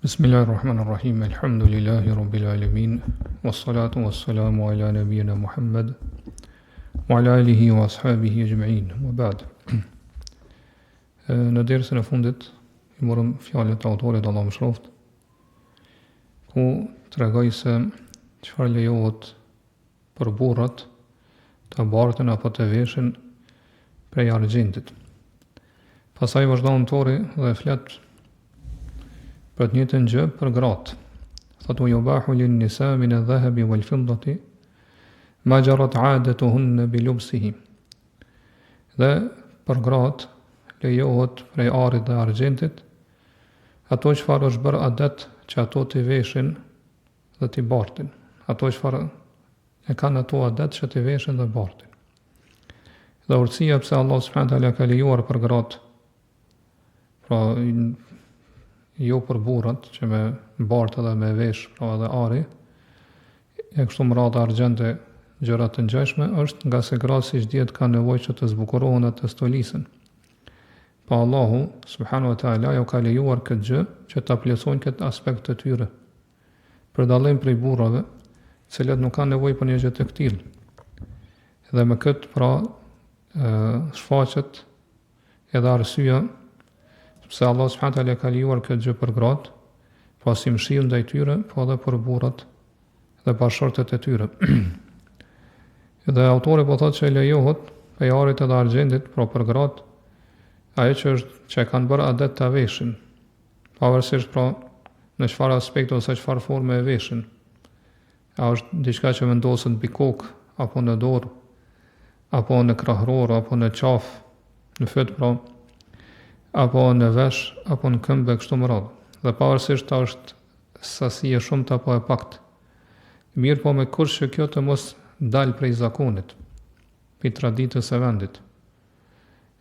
Bismillahirrahmanirrahim. Alhamdulillahi rabbil alamin. Wassalatu wassalamu ala nabiyyina Muhammad wa ala alihi wa ashabihi ajma'in. Wa ba'd. Në dersën e fundit i morëm fjalët e autorit Allahu mëshiroft, ku tregoi se çfarë lejohet për burrat të bartën apo të veshin prej argjendit. Pastaj vazhdon autori dhe flet për të njëjtën gjë për gratë. Thotë yubahu lin nisa min adh-dhahabi wal fiddati ma jarat 'adatuhunna bi lubsihi. Dhe për gratë lejohet prej arit dhe argjentit ato çfarë është bërë adet që ato t'i veshin dhe t'i bartin. Ato çfarë e kanë ato adet që t'i veshin dhe bartin. Dhe urtësia pse Allah subhanahu wa taala ka lejuar për gratë, pra jo për burrat që me bartë dhe me vesh, pra edhe ari, e kështu më radha argjente gjërat të ngjashme, është nga se gratë siç dihet ka nevojë që të zbukurohen dhe të stolisen. Pa Allahu subhanahu wa taala jo ka lejuar këtë gjë që ta plotësojnë këtë aspekt të tyre. Për dallim prej burrave, të cilët nuk kanë nevojë për një gjë të tillë. Dhe me këtë pra shfaqet edhe arsyeja pse Allah subhanahu wa taala ka lejuar këtë gjë për gratë, pa si mëshirë ndaj tyre, po edhe për burrat dhe bashkëshortet e tyre. Dhe autori po thotë se lejohet prej arit edhe argjendit, pra për gratë, ajo që kanë bërë adet ta veshin, pavarësisht pra në çfarë aspekt ose çfarë forme e veshin. A është diçka që vendoset mbi kokë, apo në dorë, apo në krahror, apo në qafë, në fyt pra, apo në vesh, apo në këmbë kështu me radhë. Dhe pavarësisht ta është sasi e shumtë apo e paktë. Mirë po me kurse që kjo të mos dalë prej zakonit, prej traditës së vendit.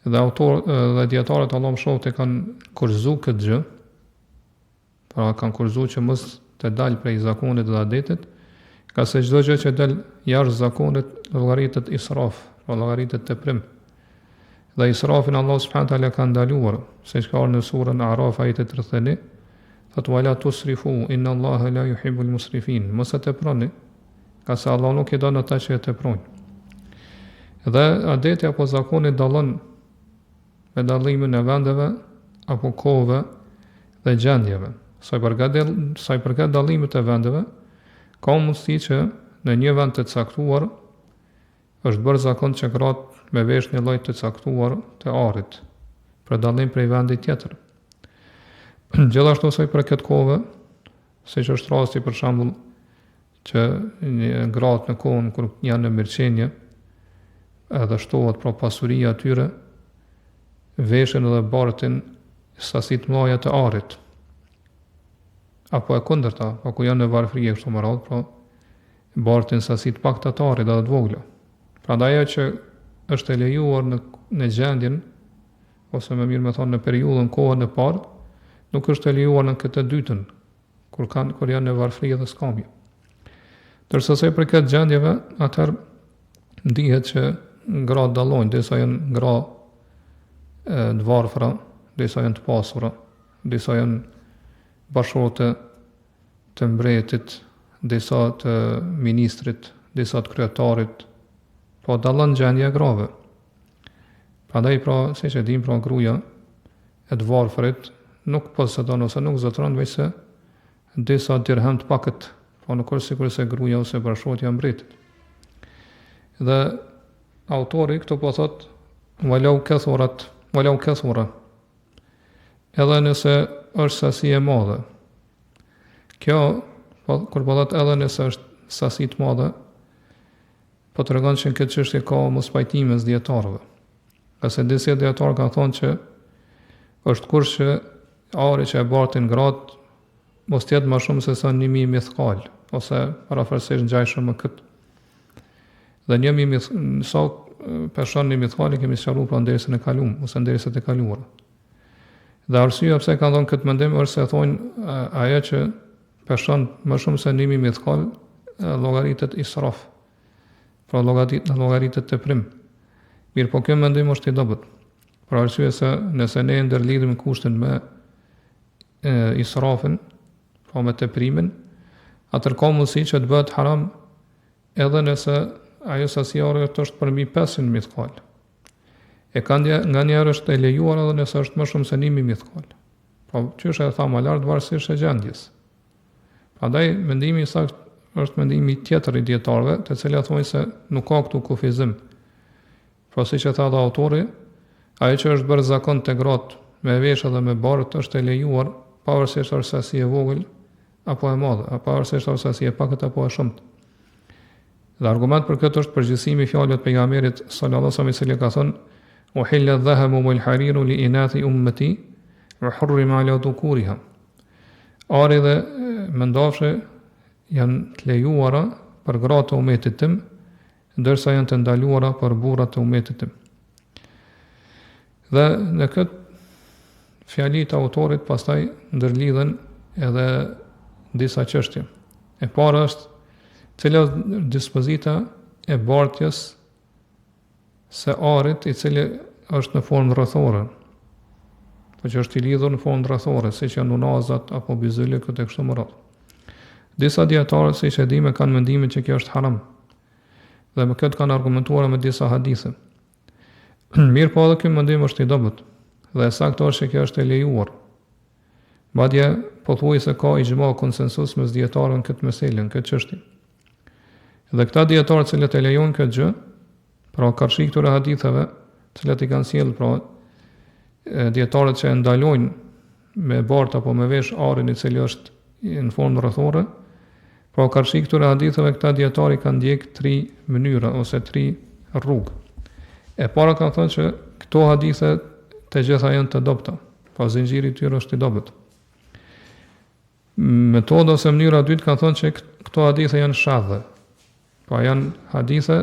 Dhe dietarët Allah mëshiroft e kanë kurzu këtë gjë, pra kanë kurzu që mos të dalë prej zakonit dhe adetit, ka se çdo gjë që del jashtë zakonit llogaritet israf, pra llogaritet teprim. Dhe israfin Allah subhanahu wa taala ka ndaluar, siç ka ardhur në surën Araf ajeti 31, thotë wala tusrifu inna Allaha la yuhibbul musrifin. Mos e teproni, ka se Allah nuk i don ata që e teprojnë. Dhe adeti apo zakoni dallon me dallimin e vendeve apo kohëve dhe gjendjeve. Sa i përket dallimit të vendeve, ka mundësi që në një vend të caktuar është bërë zakon që gratë me vesh një lloj të caktuar të arit, për dallim prej vendit tjetër. Gjithashtu sa i përket kohëve, siç është rasti për shembull që një gratë në kohën kur janë në mirëqenie, edhe shtohet pra pasuria e tyre, veshin edhe bartin sasi të mëdha të arit. Apo e kundërta, pa ku janë në varfëri kështu me radhë, pra bartin sasi të pakta të arit edhe të vogla. Prandaj ajo që është e lejuar në gjendjen, ose më mirë me thonë në periudhën kohën e parë, nuk është e lejuar në këtë dytën, kur janë në varfëri dhe skamje. Ndërsa sa i përket gjendjeve, atëherë ndihet që gratë dallojnë, disa janë gra të varfëra, disa janë të pasura, disa janë bashkëshorte të mbretit, disa të ministrit, disa të kryetarit, po dallon gjendja e grave. Prandaj pra, siç e dim, pra gruaja e të varfërit nuk posedon ose nuk zotron veç se disa dirhem të pakët, po nuk është sikur se gruaja ose bashkëshortja e mbretit. Dhe autori këtu po thot walau kathura, edhe nëse është sasi e madhe. Kjo, kur po thot edhe nëse është sasi të madhe, po të tregon që në këtë çështje ka mos pajtime mes dietarëve. Ka se disa dietarë kanë thonë që është kurrë që ari që e bartin gratë mos të jetë më shumë se sa 1000 mithqal, ose parafrasisht ngjajshëm me këtë. Dhe 1000 sa person 1 mithqal i kemi sqaruar pra ndersën e kaluar, ose ndersat e kaluara. Dhe arsyeja pse kanë dhënë këtë mendim është se thonë ajo që person më shumë se 1000 mithqal llogaritet israf. Pra llogaritet teprim. Mirë, po kjo mendim është i dobët. Për arsye se nëse ne ndërlidhim kushtin me israfin, po me teprimin, atër ka mundësi që të bëhet haram edhe nëse ajo sasi ore është për mbi 500 mithqal. E nga njerë është e lejuar edhe nëse është më shumë se 1000 mithqal. Po qysh e tha më lart varësisht e gjendjes. Prandaj mendimi i saktë është mendimi tjetër i dietarëve, të cilët thonë se nuk ka këtu kufizim. Po siç e tha dhe autori, ajo që është bërë zakon te gratë me veshë dhe me bardh është e lejuar, pavarësisht është sasi e vogël apo e madhe, apo pavarësisht është sasi e pakët apo e shumt. Dhe argument për këtë është përgjithësimi i fjalëve të pejgamberit sallallahu alaihi wasallam, i cili ka thënë: "Uhilla adh-dhahabu wal-hariru li inathi ummati wa hurrima ala dhukuriha." Ari dhe mendafshe janë të lejuara për gratë e umetit tim, ndërsa janë të ndaluara për burrat e umetit tim. Dhe në këtë fjali të autorit pastaj ndërlidhen edhe disa çështje. E para është cila dispozita e bartjes së arit i cili është në formë rrethore, po që është i lidhur në formë rrethore, siç janë unazat apo bizylikët e kështu me radhë. Disa dietarë, siç e dimë, kanë mendimin që kjo është haram. Dhe me këtë kanë argumentuar me disa hadithe. Mirë po edhe ky mendim është i dobët. Dhe e saktë është që kjo është e lejuar. Madje pothuajse ka ixhma konsensus mes dietarëve në këtë meselë, në këtë çështje. Dhe këta dietarë që e lejojnë këtë gjë, pra karshi këtyre haditheve, të cilat i kanë sjellë pra dietarët që e ndalojnë me bart apo me vesh arin i cili është në formë rrethore, pra karshi këtyre haditheve këta dietarë kanë ndjek 3 mënyra ose 3 rrugë. E para kanë thënë që këto hadithe të gjitha janë të dobta, pa zinxhiri i tyre është i dobët. Metoda ose mënyra e dytë kanë thënë që këto hadithe janë shadhe. Pa janë hadithe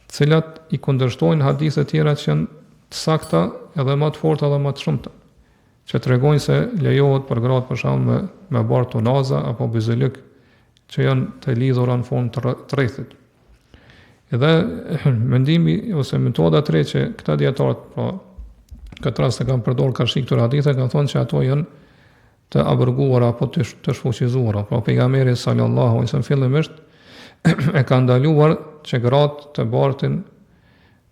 të cilat i kundërshtojnë hadithe tjera që janë të sakta edhe më të forta dhe më të shumta, që tregojnë se lejohet për gratë për shembull me bart unaza apo bizylik që janë të lidhura në formë të rrethit. Edhe mendimi ose metoda e tretë që këta dietarët po këtë rast e kanë përdorur karshi këtyre hadithe, kanë thonë që ato janë të abrëguara apo të shfuqizuara. Pra pejgamberi sallallahu alaihi wasallam fillimisht e ka ndaluar që gratë të bartin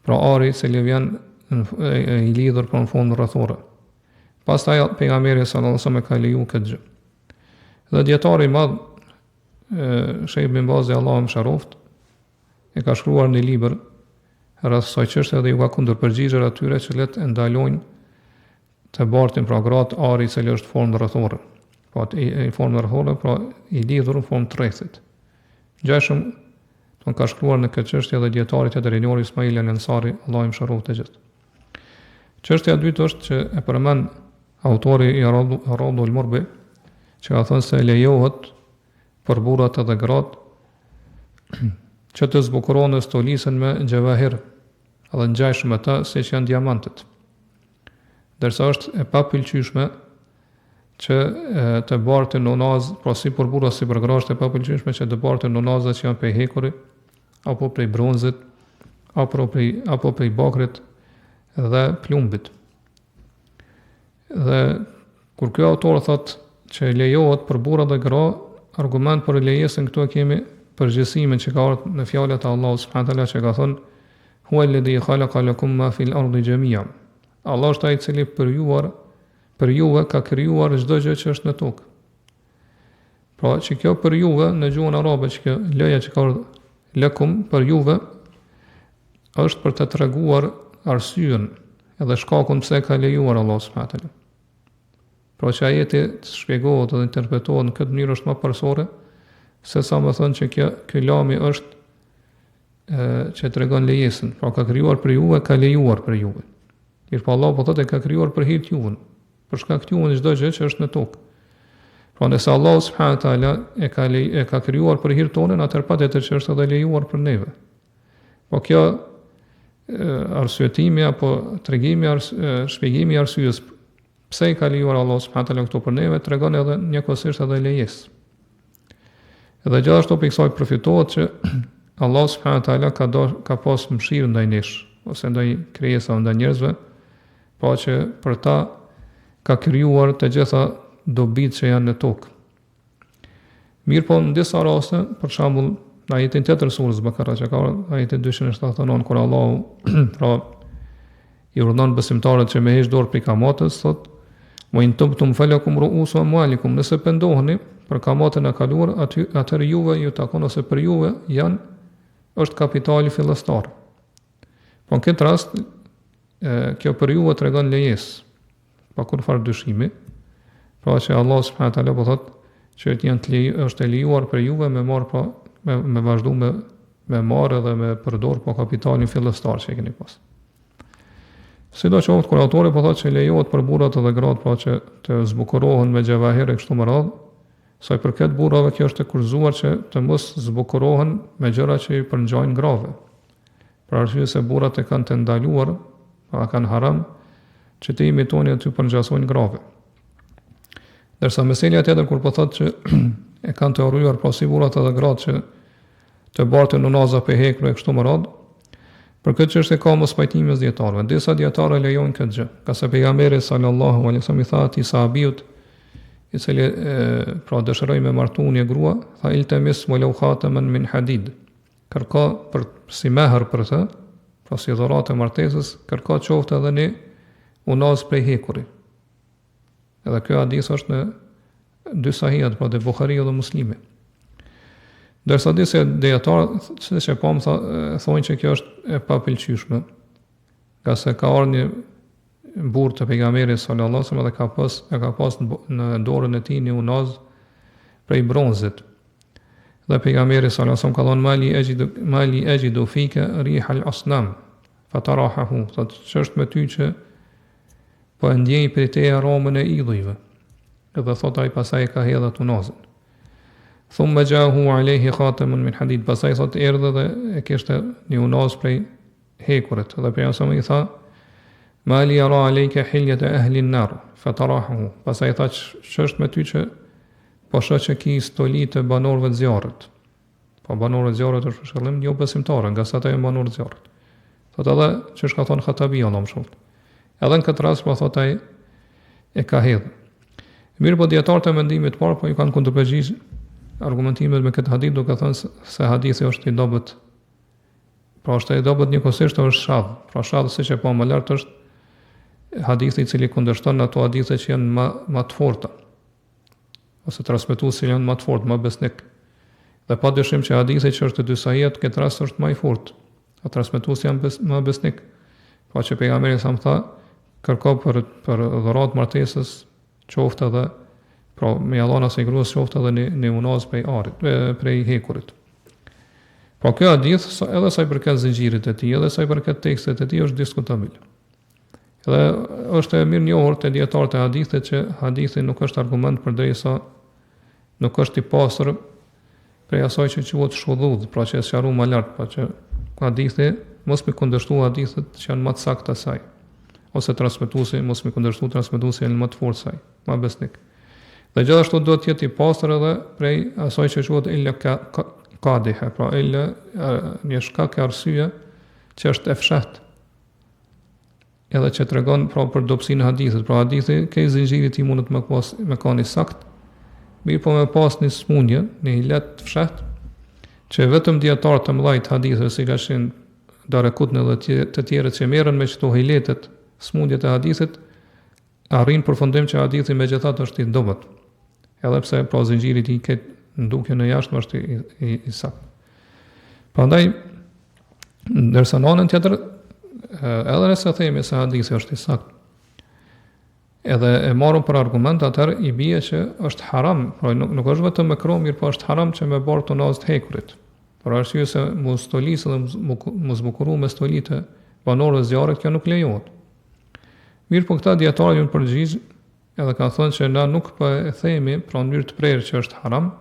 pra ari se li vjen i lidhur për në formë rrethore. Pastaj pejgamberi sallallahu alaihi wasallam e ka leju këtë gjë. Dhe dietari i madh Sheikh Ibn Bazi Allahu më sharoft e ka shkruar në libër rreth kësaj çështje dhe ju ka kundërpërgjigjur atyre që e ndalojnë të bartin pra gratë ari i cili është formë rrethore. Po i formë rrethore pra i lidhur në formë të rrethit. Gjashëm ka shkruar në këtë çështje dhe dietari tjetër i njohur Ismail al-Ansari, Allahu më sharoft të gjithë. Çështja e dytë është që e përmend autori i Radul Murbi, që ka thënë se lejohet për burrat edhe gratë që të zbukurohen stolisen me gjevahir, edhe ngjajshëm me ta siç janë diamantët. Dërsa është e papëlqyeshme që të bartin unaz, pra si për burra si për gra është e papëlqyeshme që të bartin unaza që janë prej hekuri, apo prej bronzit, apo prej bakrit dhe plumbit. Dhe kur ky autor thotë që lejohet për burra dhe gra, argument për lejesën këtu e kemi përgjithësimin që ka ardhur në fjalët e Allahut subhanahu wa taala që ka thënë: "Huwa alladhi khalaqa lakum ma fil ardi jami'an." Allah është ai i cili për juve ka krijuar çdo gjë që është në tokë. Pra që kjo për juve në gjuhën arabe që kjo loja që ka ardhur lakum për juve është për të treguar arsyen edhe shkakun pse ka lejuar Allah subhanahu wa taala. Pra që ajeti të shpjegohet dhe interpretohet në këtë mënyrë është më përsore, se sa më thënë që kjo lami është që tregon lejesën. Pra ka krijuar për juve, ka lejuar për juve. Mirpo Allah po thotë ka krijuar për hir të juve, për shkak të juve çdo gjë që është në tokë. Pra nëse Allah subhanahu wa taala e ka krijuar për hir tonë, atëherë patjetër që është edhe lejuar për neve. Po kjo arsyetimi apo tregimi shpjegimi i arsyes pse i ka lejuar Allah subhanahu wa taala këto për neve tregon edhe njëkohësisht edhe lejesë. Edhe gjithashtu për kësaj përfitohet që Allah subhanahu wa taala ka pas mëshirë ndaj nesh ose ndaj krijesave, ndaj njerëzve, pa që për ta ka krijuar të gjitha dobitë që janë në tokë. Mirë po në disa raste, për shembull, në ajetin 8 surës Bakara, që ka ajetin 279, kur Allahu pra i urdhon besimtarët që me heq dorë prej kamatës, thot: "Wa in tubtum falakum ru'usu amwalikum", nëse pendoheni për kamatën e kaluar, atëherë juve ju takon, ose për juve është kapitali fillestar. Po në këtë rast, kjo për juve tregon lejes, pa kur farë dyshimi, pra që Allah subhanahu wa taala po thot që është e lejuar për juve me marr pa me vazhdu me marrë dhe me përdor po kapitalin fillestar që e keni pas. Sidoqoftë kur autori po thotë që lejohet për burrat edhe gratë pra që të zbukurohen me xhavahir e kështu me radhë, sa i përket burrave kjo është e kurzuar që të mos zbukurohen me gjëra që i përngjajnë grave. Për arsye se burrat e kanë të ndaluar, pra kanë haram që të imitojnë aty përngjasojnë grave. Dërsa meselja tjetër kur po thotë që e kanë të urryar pra si burrat edhe gratë që të bartën në naza për hekur e kështu me radhë, për këtë çështje ka mos pajtime mes dietarëve. Disa dietarë lejojnë këtë gjë. Ka se pejgamberi sallallahu alaihi wasallam i tha atij sahabiut i cili pra dëshiroi me martu një grua, tha iltamis walau khataman min hadid. Kërko për si mehr për të, pra si dhuratë e martesës, kërko qoftë edhe një unaz prej hekuri. Edhe kjo hadith është në dy sahihat, pra dhe Buhariu dhe Muslimi. Dërsa disa dietarë, siç e pam, thonë që kjo është e papëlqyeshme, ka se ka ardhur një burr të pejgamberit sallallahu alajhi wasallam dhe ka pas në dorën e tij një unaz prej bronzit. Dhe pejgamberi sallallahu alajhi wasallam ka thënë mali ejidu fika riha al-asnam fatarahu, thotë ç'është me ty që po e ndjej prej te aromën e idhujve. Edhe thot ai pasaj ka hedhur unazën. Thumma jahu alayhi khatamun min hadid, pasaj thot erdhë dhe e kishte një unaz prej hekurit. Dhe pejgamberi i tha mali yara alayka hilyata ahli an-nar fatarahu, pasaj tha ç'është me ty që po shoh që ki stoli të banorëve të zjarrit. Po banorët e zjarrit është për shëllim jo besimtarë, nga sa ata janë banorë të zjarrit. Thot edhe ç'është ka thënë Khatabi Allahu më shoft. Edhe në këtë rast po thot ai e ka hedhur. Mirë po dietarët e mendimit të parë po i kanë kundërpërgjigj argumentimet me këtë hadith, duke thënë se hadithi është i dobët. Pra është i dobët njëkohësisht është shadh. Pra shadh siç e pa më lart është hadithi i cili kundërshton ato hadithe që janë më të forta, ose transmetuesi janë më të fortë, më besnik. Dhe pa dyshim që hadithi që është të dy sahihat këtë rast është më i fortë. A transmetuesi janë më besnik. Pa që pejgamberi sa më tha, kërko për dhuratë martesës, qoftë edhe, pra me Allahun asaj gruas qoftë edhe në unaz prej arit, prej hekurit. Po kjo hadith edhe sa i përket zinxhirit e tij, edhe sa i përket tekstit të tij është diskutabil. Dhe është e mirë njohur te dietarët e hadithit që hadithi nuk është argument përderisa nuk është i pastër prej asaj që quhet shudhudh, pra që është sqaruar më lart, pra që hadithi mos me kundërshtu hadithet që janë më të saktë asaj, ose transmetuesi mos me kundërshtu transmetuesi janë më të fortë asaj, më besnik. Dhe gjithashtu duhet të jetë i pastër edhe prej asaj që quhet illa qadiha, pra illa një shkak e arsye që është e fshehtë. Edhe që tregon pra për dobësinë e hadithit, pra hadithi ke zinxhirit i mundet me kanë sakt, mirë po me pas një smundje, një hilet të fshehtë, që vetëm dietarët të mëdhtë haditheve si kashin Darekutni dhe të tjerët që merren me çto hiletet, smundjet e hadithit, arrin përfundim që hadithi megjithatë është i dobët. Edhe pse pra zinxhiri i ketë ndukje në jashtë është i saktë. Prandaj ndërsa në anën tjetër edhe nëse themi se hadithi është i saktë, edhe e marrëm për argument, atëherë i bie që është haram, pra nuk është vetëm makruh, mirë po është haram që me bërë unaz të hekurit. Për arsye se mos stolisë dhe mos zbukuru me stolitë banorëve zjarrit, kjo nuk lejohet. Mirë po këta dietarë janë përgjigj, edhe kanë thënë që na nuk po e themi pra në mënyrë të prerë që është haram,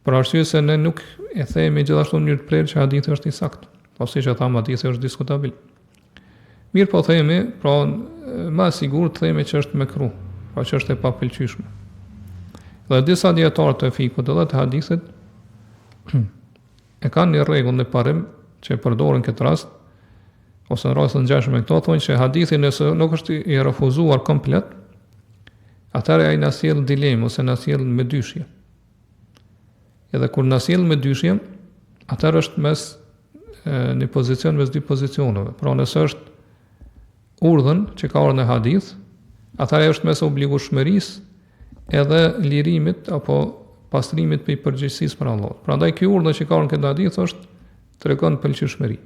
për arsye se ne nuk e themi gjithashtu në mënyrë të prerë që hadithi është i saktë, po siç e thamë hadithi është diskutabil. Mirë po themi, pra më sigurt themi që është makruh, pra që është e papëlqyeshme. Dhe disa dietarë të fikut edhe të hadithit e kanë një rregull në parim që e përdorin këtë rast, ose në rastin e ngjashëm me këto, thonë që hadithi nëse nuk është i refuzuar komplet, atëherë ai na sjell dilemë ose na sjell me dyshje. Edhe kur na sjell me dyshim, atëherë është mes një pozicion mes dy pozicioneve. Pra nëse është urdhën që ka ardhur në hadith, atëherë është mes obligueshmërisë edhe lirimit apo pastrimit për përgjegjësisë për Allah. Prandaj ky urdhë që ka ardhur në këtë hadith është tregon pëlqyeshmëri,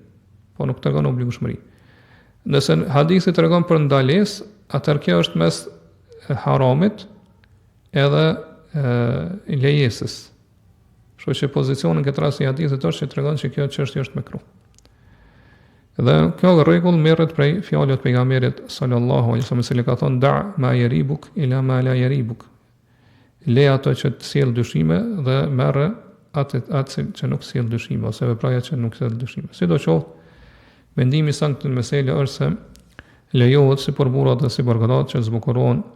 po nuk tregon obligueshmëri. Nëse hadithi tregon për ndalesë, atëherë kjo është mes haramit edhe lejesës. Kështu që pozicioni në këtë rast i hadithit është që tregon se kjo çështje është mekruh. Dhe kjo rregull merret prej fjalës të pejgamberit sallallahu alaihi wasallam, se ka thonë da ma yaribuk ila ma la yaribuk. Le ato që të sjell dyshime dhe merr atë që nuk sjell dyshime ose vepraja që nuk sjell dyshime. Sidoqoftë, mendimi i saktë në meselë është se lejohet si për burrat dhe si për gratë që zbukurohen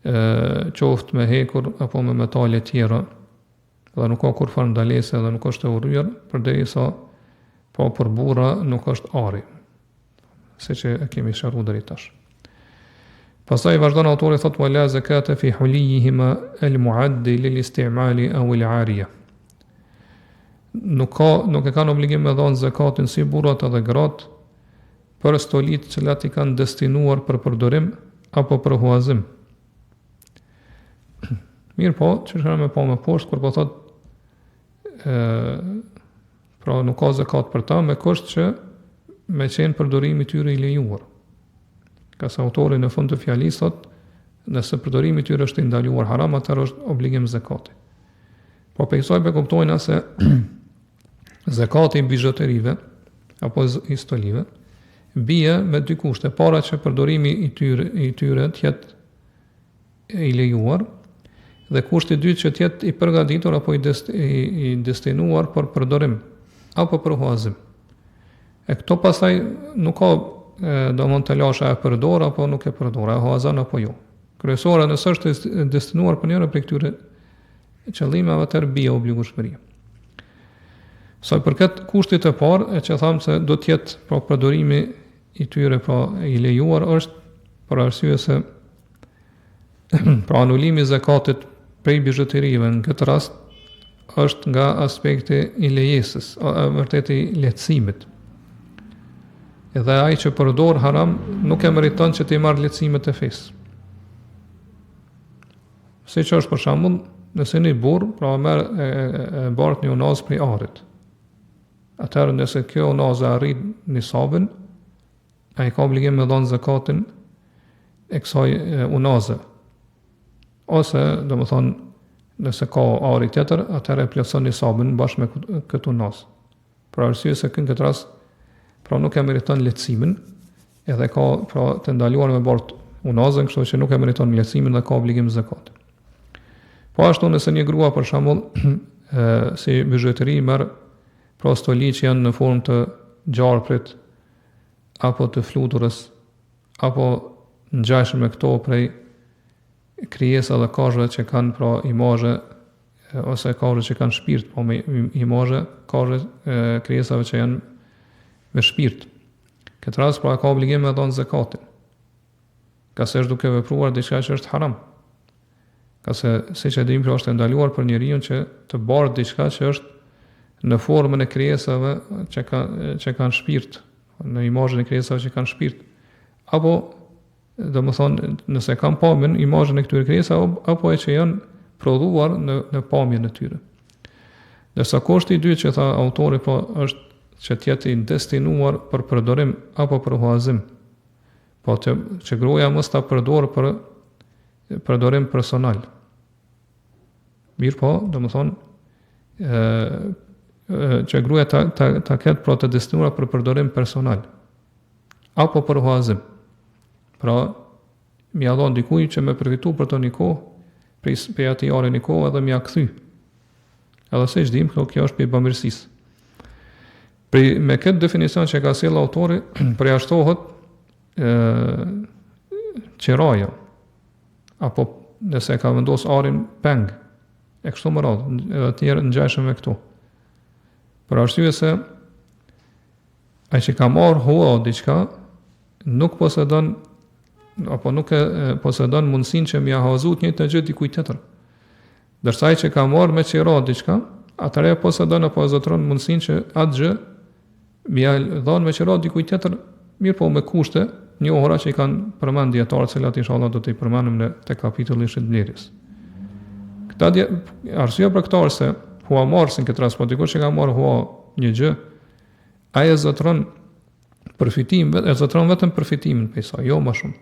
qoftë me hekur apo me metale tjera, dhe nuk ka kurfar ndalese dhe nuk është e urryer, përderisa po për burra nuk është ari, siç e kemi sqaruar deri tash. Pastaj vazhdon autori thotë wala zakata fi hulihima al-mu'add lil-isti'mal aw al-'ariya. Nuk e kanë obligim me dhënë zakatin si burrat edhe gratë për stolit që cilat i kanë destinuar për përdorim apo për huazim. Mirë po, që shkëra me po me poshtë, kur po thot pra nuk ka zakat për ta, me kusht që me qenë përdorimi tyre i lejuar. Ka sa autori në fund të fjalisë thot, nëse përdorimi tyre është i ndaluar haram, atëherë është obligim zakati. Po pe kësaj be kuptojna se zakati i bijuterive apo i stolive bie me dy kushte. Para që përdorimi i tyre të jetë i lejuar, dhe kushti i dytë që të jetë i përgatitur apo i destinuar për përdorim apo për huazim. E këto pastaj nuk ka domon të lasha e përdor apo nuk e përdor, e huazon apo jo. Kryesora nëse është destinuar për njëra prej këtyre qëllimeve, atëherë bie obligueshmëria. Sa i përket kushtit të parë, e që thamë se do të jetë pra përdorimi i tyre pra i lejuar, është për arsye se pra anulimi i zakatit prej bijuterive në këtë rast është nga aspekti i lejesës, vërtet i lehtësimit. Edhe ai që përdor haram nuk e meriton që të i marrë lehtësimet e fesë. Siç është për shembull, nëse një burr pra merr e bart një unaz prej arit. Atëherë nëse kjo unaz arrit nisabin, ai ka obligim me dhënë zakatin e kësaj unaze. Ose, do më thonë, nëse ka ari tjetër, atëherë e plotson nisabin bashkë me këtë unaz. Për arsye se në këtë rast, pra nuk e meriton lehtësimin, edhe ka pra të ndaluar me bart unazën, kështu që nuk e meriton lehtësimin dhe ka obligim zakat. Po ashtu nëse një grua për shembull si bijueteri merr pra stoli që janë në formë të gjarprit apo të fluturës apo ngjashme me këto prej krijesa dhe kazhëve që kanë pra imazhe ose kazhë që kanë shpirt, po me imazhe kazhë krijesave që janë me shpirt. Këtë rast pra ka obligim me dhënë zakatin. Ka se është duke vepruar diçka që është haram. Ka se siç e dimë pra është ndaluar për njeriu që të bardh diçka që është në formën e krijesave që kanë shpirt, në imazhin e krijesave që kanë shpirt. Apo do më thonë, nëse kam pamjen imazhin e këtyre krijesave apo e që janë prodhuar në pamjen e tyre. Dërsa kushti i dytë që tha autori po është që të jetë i destinuar për përdorim apo për huazim. Po që gruaja mos ta përdorë për përdorim personal. Mirë po, do më thonë, që gruaja ta ketë pra të destinuar për përdorim personal apo për huazim. Pra, mi a dhon dikuj që me përfitu për të një kohë, prej ati are një kohë edhe mi a këthy. Edhe se çdim, kjo është për bamirësisë. Me këtë definicion që ka sjellë autori, përjashtohet qiraja, apo nëse ka vendos arin peng, e kështu më radhë, edhe të njerë ngjashëm me këtu. Për arsye se ai që ka marrë hua diçka, nuk posedon apo nuk e posedon mundësinë që mja hazut një të gjë dikujt tjetër. Ndërsa ai që ka marrë me qirat diçka, atëherë posedon apo zotron mundësinë që atë gjë mja dhënë me qirat dikujt tjetër, mirë po me kushte njohura që i kanë përmend dietarët, cilat inshallah do t'i përmendim në te kapitulli i shitblerjes. Arsyeja për këtë se hua marrsin këtë rast, po dikush që ka marrë hua një gjë, ai e zotron përfitimin, e zotron vetëm përfitimin prej saj, jo më shumë.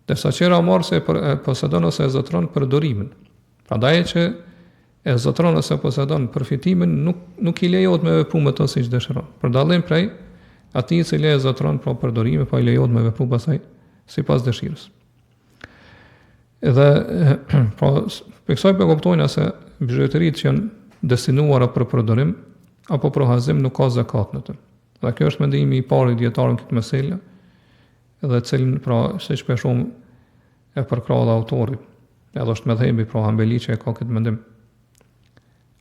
Derisa qera marrse posedon ose e zotron përdorimin. Prandaj që e zotron ose posedon përfitimin, nuk i lejohet me vepru me to siç dëshiron. Për dallim prej atij që e zotron pra përdorimin, po i lejohet me vepru pasaj sipas dëshirës. Edhe pra për kësaj po kuptojnë se bizhuteritë që janë destinuara për përdorim apo për hazim nuk ka zakat në të. Dhe kjo është mendimi i parë i dietarëve këtë meselë, edhe cilin pra siç për shumë e përkrahë autori. Edhe është mëdhëbi pra Hambeli që e ka këtë mendim.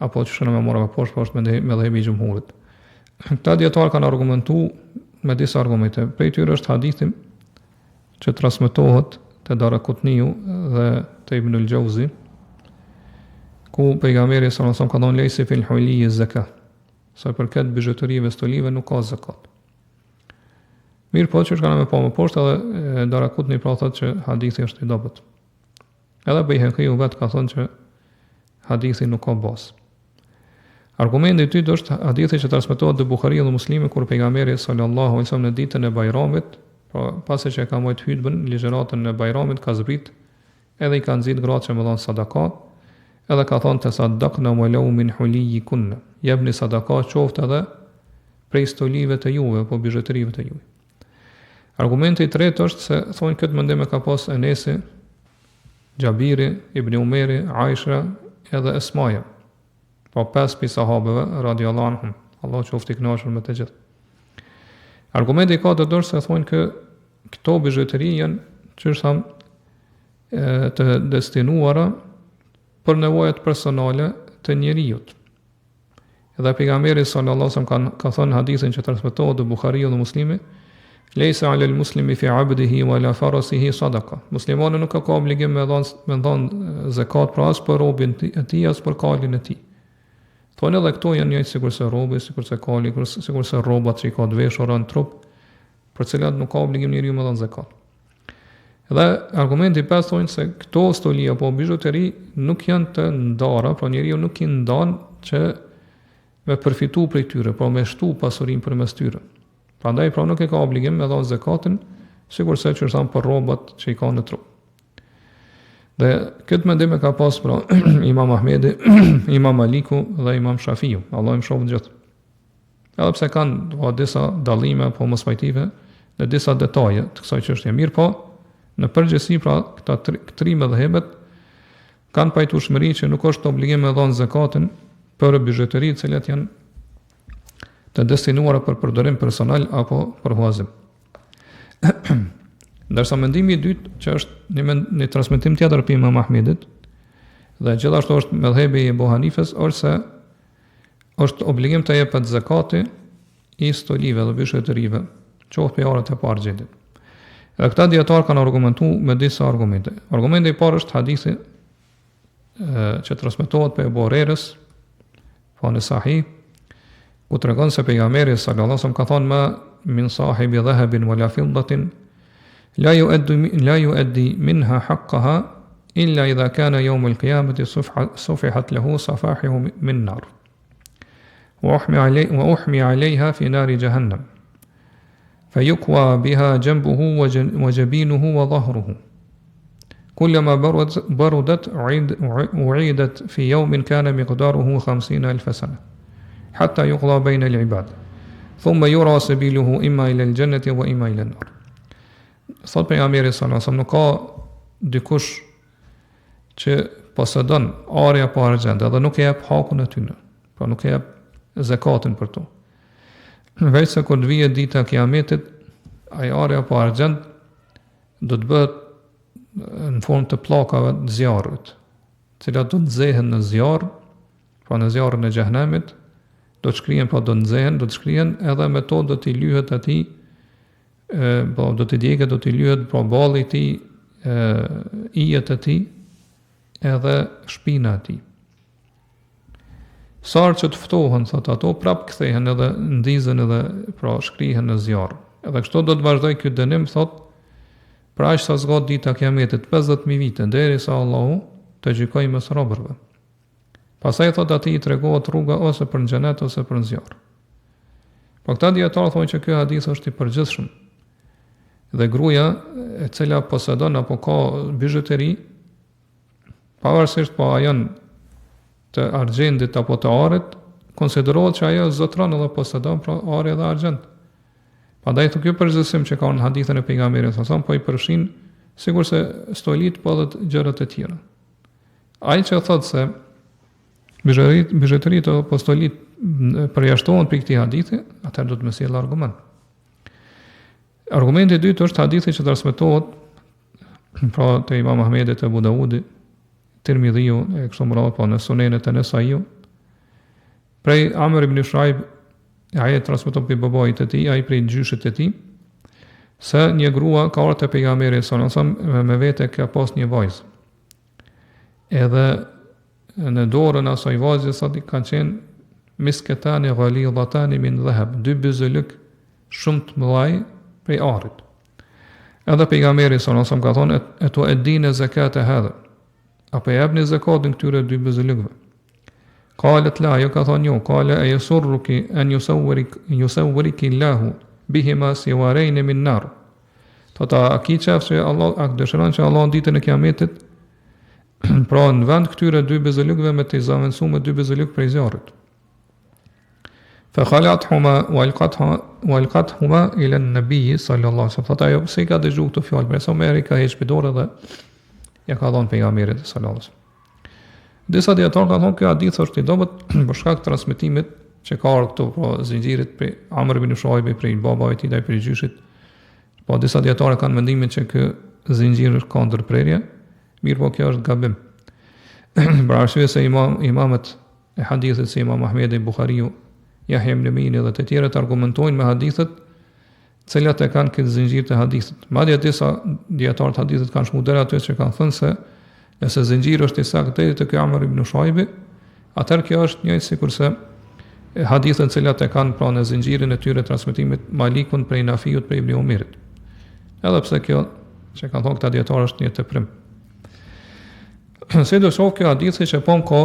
Apo që shënë me mora me poshtë, po është mëdhëbi i xhumhurit. Këta dietarë kanë argumentuar me disa argumente. Prej tyre është hadithin që transmetohet te Daraqutniu dhe te Ibn al-Jauzi, ku pejgamberi sallallahu alajhi wasallam ka thënë lejse fil huli zakat. Sa përket bizhuterive stolive nuk ka zakat. Mirë po që është kanë me pa më poshtë edhe Daraqutni pra thotë që hadithi është i dobët. Edhe Bejheqiu vetë ka thonë që hadithi nuk ka bazë. Argumenti i dytë është hadithi që transmetohet te Buhariu dhe Muslimi kur pejgamberi sallallahu alajhi wasallam në ditën e Bajramit, pra pasi që e ka marrë hutbën, ligjëratën e Bajramit ka zbrit, edhe i ka nxit gratë që më dhan sadakat, edhe ka thonë të sadaqna walau min huliyikunna. Jepni sadakat qoftë edhe prej stolive të juve apo bizhuterive të juve. Argumenti i tretë është se thonë këtë mendim e ka pas Enesi, Xhabiri, Ibn Umeri, Aisha edhe Esmaja. Pa 5 pi sahabeve radhiyallahu anhum. Allah qoftë i kënaqur me të gjithë. Argumenti i katërt është se thonë që këto bizhuteri janë çështëm të destinuara për nevojat personale të njerëzit. Edhe pejgamberi sallallahu alajhi wasallam ka thënë hadithin që transmetohet te Buhariu dhe Muslimi, lejsa alel muslimi fi abdihi wala farasihi sadaqa. Muslimani nuk ka obligim me dhënë zakat për as për robën e tij as për kalin e tij. Thonë edhe këto janë njëjtë sikurse robi, sikurse kali, sikurse rrobat që i ka të veshura në trup, për cilat nuk ka obligim njeriu me dhënë zakat. Edhe argumenti i pestë thonë se këto stoli apo bizhuteri nuk janë të ndara, pra njeriu nuk i ndan që me përfitu prej tyre, pra me shtu pasurinë përmes tyre. Prandaj pra nuk e ka obligim me dhënë zakatin, sikurse që thon për rrobat që i ka në trup. Dhe këtë mendim e ka pas pra Imam Ahmedi, Imam Maliku dhe Imam Shafiu, Allah i mëshirojë gjithë. Edhe pse kanë disa dallime apo mospajtive në disa detaje të kësaj çështje, mirë po në përgjithësi pra këta tri mëdhëbet kanë pajtueshmëri që nuk është obligim me dhënë zakatin për bizhuteritë të cilat janë të destinuara për përdorim personal apo për huazim. Ndërsa mendimi i dytë, që është një transmetim tjetër për Imam Ahmedit, dhe gjithashtu është mëdhëbi i Abu Hanifes, është se është obligim të jepet zakati i stolive dhe bizhuterive, qoftë për orët e parë gjendit. Dhe këta dietar kanë argumentuar me disa argumente. Argumenti i parë është hadithi që transmetohet për Abu Hurairës, po në Sahih, ku tregon se pejgamberi sallallahu alajhi wasallam ka thënë: "Ma min sahibi dhahabin wala fiddatin la yuaddi minha haqqaha illa idha kana yawm al-qiyamati sufihat lahu safahihu min nar wa uhmi alayha fi nar jahannam fayukwa biha janbuhu wa jabinuhu wa dhahruhu كلما بردت أعيدت في يوم كان مقداره 50,000 سنة حتى يقضى بين العباد ثم يرى سبيله إما إلى الجنة وإما إلى النار. Thot pejgamberi sallallahu alajhi wasallam, nuk ka dikush që posedon are apo argjend dhe nuk e jep hakun e tyre, pra nuk e jep zakatin për to. Veç se kur vije dita e Kiametit, ai are apo argjend do të bëhet në formë të pllakave të zjarrit, të cilat do të nxehen në zjarr, pra në zjarrin e xhehenemit, do të shkrihen, pra do të nxehen, do të shkrihen edhe me to do t'i lyhet atij, do t'i djegët, do t'i lyhet pra balli i tij, ijet e tij, edhe shpina e tij. Sa që të ftohen, thot ato, prap kthehen edhe ndizën edhe pra shkrihen në zjarr. Edhe kështu do të vazhdoj ky dënim, thot, pra aq sa zgjat dita e Kiametit 50.000 vite derisa Allahu të gjykojë mes robërve. Pastaj thot atij i tregohet rruga ose për në xhenet ose për në zjarr. Po këta dietarë thonë që ky hadith është i përgjithshëm. Dhe gruaja e cila posedon apo ka bizhuteri, pavarësisht po a janë të argjendit apo të arit, konsiderohet që ajo zotron edhe posedon pra ari dhe argjend. Prandaj ky përgjithësim që ka në hadithën e pejgamberit sa po i përfshin sigurisht se stolit po edhe gjërat e tjera. Ai që thotë se bizhuteritë apo stolit përjashtohen për këtij hadithi, atëherë do të më sjellë argument. Argumenti i dytë është hadithi që transmetohet pra te Imam Ahmedi, te Abu Daudi, Tirmidhiu e kështu me radhë, po në Sunenet e Nesaiu, prej Amr ibn Shuaib, ai transmeton pe babait e tij, ai prej gjyshit të tij, se një grua ka ardhur te pejgamberi sallallahu alajhi wasallam me vete ka pas një vajzë. Edhe në dorën asaj vajze sa di kanë qenë misketani ghalidhatani min dhahab, dy byzëlyk shumë të mëdhaj prej arrit. Edhe pejgamberi sallallahu alajhi wasallam ka thonë eto e dinë zakat e hadha. Apo jepni zakatin këtyre dy byzëlykëve. Qalet la, jo ka thonë jo, qala e yasurruki an yusawwiriki Allahu bihima siwarain min nar. Tota a ki qef që Allah, a dëshiron që Allah në ditën e Kiametit pra në vend këtyre dy byzëlykëve me të zavendësuar me dy byzëlyk prej zjarrit. Fa khalathuma wa alqathuma ila an-nabi sallallahu alaihi wasallam. Thot ajo pse ka dëgjuar këtë fjalë, për sa merri ka heq dorë dhe ja ka dhënë pejgamberit sallallahu alaihi wasallam. Disa dietarë kanë thonë që hadith është i dobët për shkak të transmetimit që ka ardhur këtu pra zinxhirit prej Amr ibn Shuaib prej babait i tij prej gjyshit. Po disa dietarë kanë mendimin që ky zinxhir ka ndërprerje, mirë po kjo është gabim. Për arsye se imamët e hadithit si Imam Ahmedi, Buhariu, Yahya ibn Ma'in dhe të tjerët argumentojnë me hadithet të cilat e kanë këtë zinxhir të hadithit. Madje disa dietarë të hadithit kanë shmuar aty që kanë thënë se nëse zinxhiri është i saktë deri te ky Amr ibn Shuaib, atëherë kjo është njëjtë sikurse hadithet të cilat e kanë pra në zinxhirin e tyre transmetimit Malikun prej Nafiut prej Ibn Umirit. Edhe pse kjo që kanë thonë këta dietarë është një teprim. Se do shoh kjo hadithi që po ka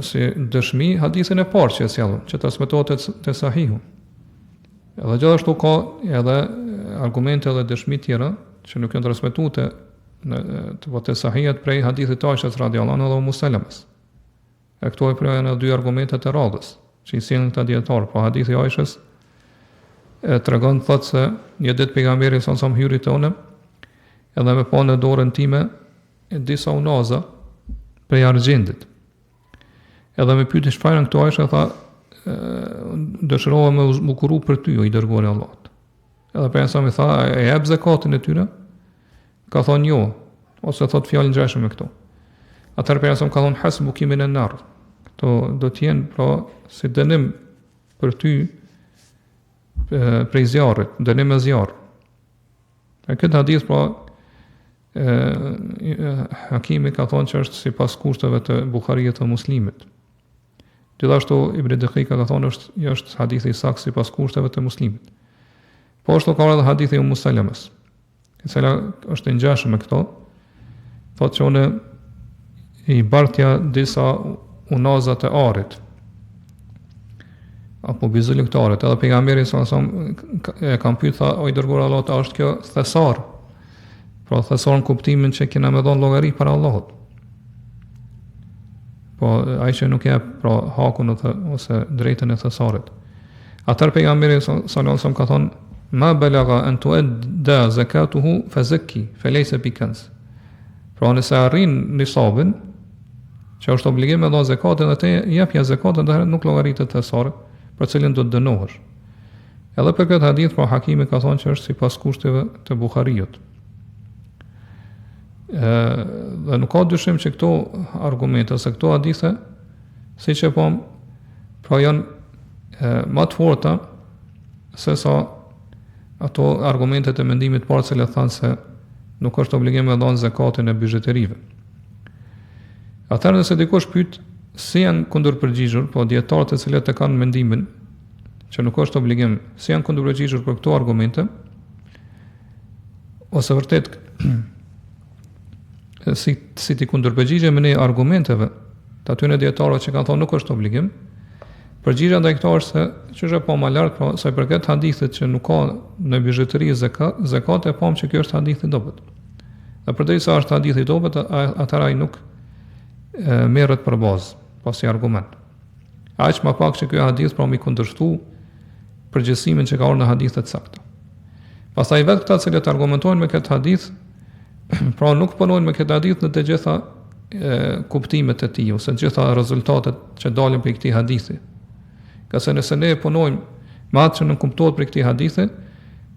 si dëshmi hadithin e parë që sjellën, që transmetohet te Sahihu. Edhe gjithashtu ka edhe argumente dhe dëshmi tjera që nuk janë transmetuar te Sahihat prej hadithit të Aishës radhiyallahu anha dhe Ummu Salamës. E këto e janë dy argumente të radhës që i sjellën këta dietarë. Po hadithi i Aishës tregon thotë se një ditë pejgamberi sa hyri tonë edhe me pa në dorën time disa unaza prej argjendit. Edhe me pyeti çfarë janë këto, Aisha tha, dëshirova me mukuru për ty, o i dërguari i Allahut. Edhe pejgamberi më tha, e jep zakatin e tyre? Ka thonë jo, ose thot fjalë ngjashme me këto. Atëherë pejgamberi ka thonë hasbuki min an-nar. Këto do të jenë pra si dënim për ty prej zjarrit, dënim me zjarr. E këtë hadith pra Hakimi ka thonë që është sipas kushteve të Buhariut dhe Muslimit. Gjithashtu Ibn Daqiqa ka thonë është hadithi i saktë sipas kushteve të Muslimit. Po ashtu ka edhe hadithi i Ummu Salamës, i cila është e ngjashme me këto. Thotë që unë i bartja disa unaza të arit apo bizëllik të arit. Edhe pejgamberi sa e kanë pyetur, o i dërguar Allahut, a është kjo thesar? Pra thesar në kuptimin që kena me dhënë llogari para Allahut. Po ai që nuk jep pra hakun ose drejtën e thesarit. Atëherë pejgamberi sallallahu alajhi wasallam ka thonë ma balagha an tuadda zakatuhu fazakki falaysa bikans. Pra nëse arrin nisabin që është obligim me dhënë zakatin, atë jepja zakatin atëherë nuk llogaritet thesarit, për cilën do të dënohesh. Edhe për këtë hadith pra Hakimi ka thonë që është sipas kushteve të Buhariut. Dhe nuk ka dyshim që këto argumente ose këto hadithe siç e pam pra janë më të forta se sa ato argumentet e mendimit parë që thanë se nuk është obligim me dhënë zakatin e bizhuterive. Atëherë nëse dikush pyet si janë kundërpërgjigjur, po dietarët e cilët e kanë mendimin që nuk është obligim, si janë kundërpërgjigjur për këto argumente, ose vërtet si ti kundërpërgjigjemi ne argumenteve të atyre dietarëve që kanë thonë nuk është obligim, përgjigjja ndaj këto është se ç'është po më lart, po sa i përket hadithit që nuk ka në bizhetëri zakat, e pam që kjo është hadith i dobët. Dhe përderisa është hadith i dobët, atëra ai nuk merret për bazë, pas si argument. Aq më pak që ky hadith pra mi kundërshtu përgjithësimin që ka ardhur në hadithe të sakta. Pastaj vetë këta që argumentojnë me këtë hadith, pra nuk punojnë me këtë hadith në të gjitha kuptimet e tij ose të gjitha rezultatet që dalin prej këtij hadithi. Ka se nëse ne punojmë me atë që nuk kuptohet prej këtij hadithi,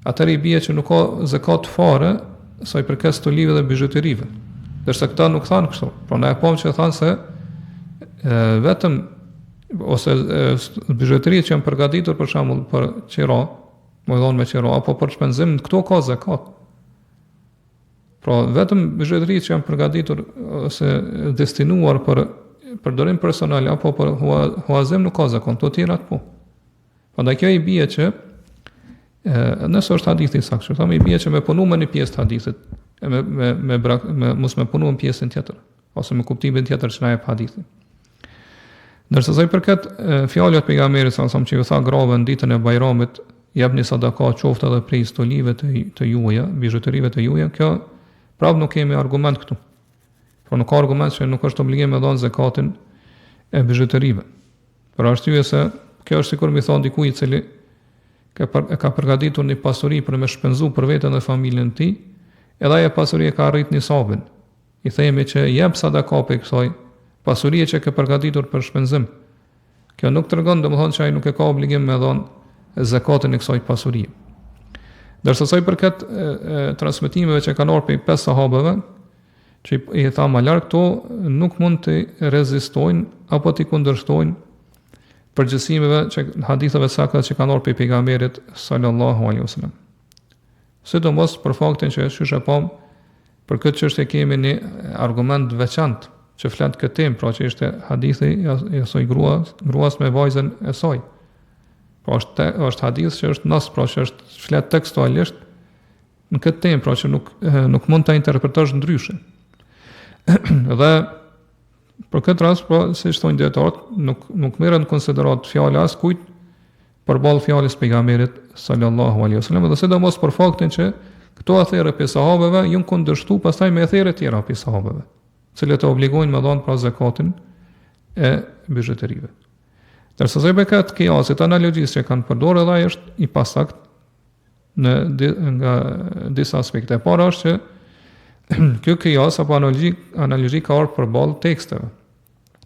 atëherë i bie që nuk ka zakat fare sa i përket stolive dhe bizhuterive. Dërsa këta nuk thanë kështu. Pra ne e pam që thanë se vetëm ose bizhuteriet që janë përgatitur për shembull për qira, më dhon me qira apo për shpenzim, këto ka zakat. Pra vetëm bizhuteriet që janë përgatitur ose destinuar për përdorim personal apo për huazim nuk ka zakat, to tjerat po. Prandaj kjo i bie që nëse është hadithi i saktë, thonë i bie që me punu me një pjesë të hadithit, me mos me punu në pjesën tjetër, ose me kuptimin tjetër që na jep hadithi. Ndërsa sa i përket fjalëve të pejgamberit sa që u tha grave në ditën e Bajramit, jepni sadaka qoftë edhe prej stolive të juaja, bizhuterive të juaja, kjo prapë nuk kemi argument këtu. Por nuk ka argument që nuk është obligim me dhënë zakatin e bizhuterive. Për arsye se kjo është sikur mi thon dikujt i cili ka përgatitur një pasuri për me shpenzu për veten dhe familjen e tij, edhe ajo pasuri ka arrit nisabin. I themi që jep sadaka pe kësaj pasurie që ka përgatitur për shpenzim. Kjo nuk tregon domethënë që ai nuk e ka obligim me dhënë zakatin e kësaj pasurie. Ndërsa sa i përket transmetimeve që kanë ardhur prej 5 sahabëve, që i tha më larg, këto nuk mund të rezistojnë apo të kundërshtojnë përgjithësimeve që haditheve sakta që kanë ardhur prej pejgamberit sallallahu alaihi wasallam. Sidomos për faktin që shyshe pam për këtë çështje kemi një argument veçantë që flet këtë temë, pra që ishte hadithi i asoj gruas me vajzën e saj. Pra është hadith që është nas, pra që është flet tekstualisht në këtë temë, pra që nuk mund ta interpretosh ndryshe. Dhe për këtë rast, pra, si thonë dietarët, nuk merren në konsiderat fjala as kujt përballë fjalës pejgamberit sallallahu alaihi wasallam, dhe sidomos për faktin që këto athere për sahabeve janë kundërshtu pastaj me athere tjera për sahabeve, cilët e obligojnë me dhënë pra zakatin e bizhuterive. Ndërsa sa i përket kiasit, analogjisë që kanë përdorur, edhe ai është i pasakt nga disa aspekte. E para është që kjo kias apo analogji ka ardhur përballë teksteve,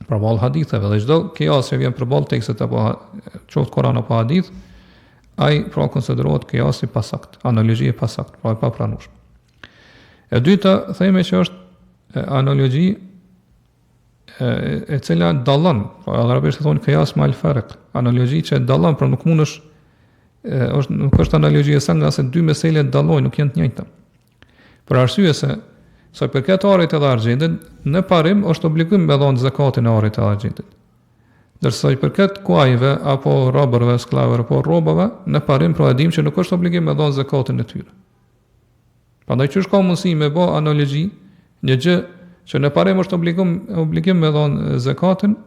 përballë haditheve, dhe çdo kias që vjen përballë tekstet apo qoftë Kur'an apo hadith, ai pra konsiderohet kias i pasakt, analogji i pasakt, pra e papranueshme. E dyta, themi që është analogji e cila dallon, pra arabisht thonë kias me al-farq, analogji që dallon, pra nuk mundesh nuk është analogji e saktë, nga se dy mesele dallojnë, nuk janë të njëjta. Për arsye se sa i përket arit edhe argjentit, në parim është obligim me dhënë zakatin e arit edhe argjentit. Ndërsa i përket kuajve apo robërve, sklavëve apo rrobave, në parim pra e dim që nuk është obligim me dhënë zakatin e tyre. Prandaj çu ka mundësi me bë analogji, një gjë që në parim është obligim me dhënë zakatin,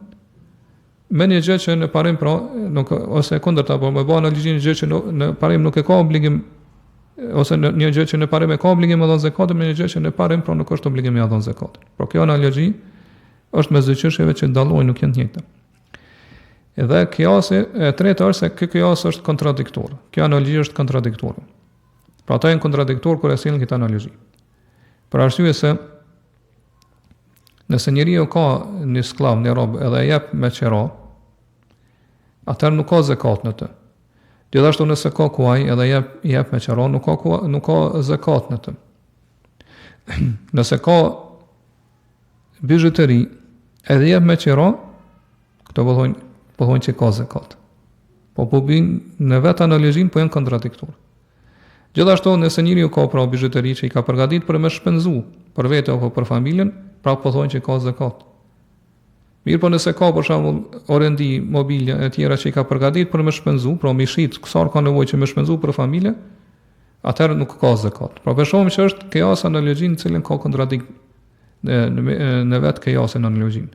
me një gjë që në parim pra nuk ose kundërta, por me bë analogji një gjë që në parim nuk e ka obligim, ose një gjë që në parim e ka obligim me dhënë zakatin, me një gjë që në parim pra nuk është obligim me dhënë zakatin. Por kjo analogji është mes dy çështjeve që dallojnë, nuk janë të njëjta. Edhe kiasi e tretë është se ky kias është kontradiktor. Kjo analogji është kontradiktore. Pra ata janë kontradiktor kur e sjellin këtë analogji. Për arsye se nëse njeriu ka një skllav, një rob, edhe e jep me qira, atëherë nuk ka zakat në të. Gjithashtu nëse ka kuaj edhe jep me qira, nuk ka zakat në të. Nëse ka bizhuteri edhe jep me qira, këto po thonë që ka zakat. Po bëjnë në vetë analogjin, po janë kontradiktor. Gjithashtu nëse njeriu ka pra bizhuteri që i ka përgatitur për me shpenzu për vete apo për familjen, pra po thonë që ka zakat. Mirë po nëse ka për shembull orendi, mobilja e tjera që i ka përgatitur për me shpenzu, pra me shit, kësar ka nevojë që me shpenzu për familje, atëherë nuk ka zakat. Pra për që është kejasa në analogjin në cilën ka kontradikt në vetë kejasa në analogjin.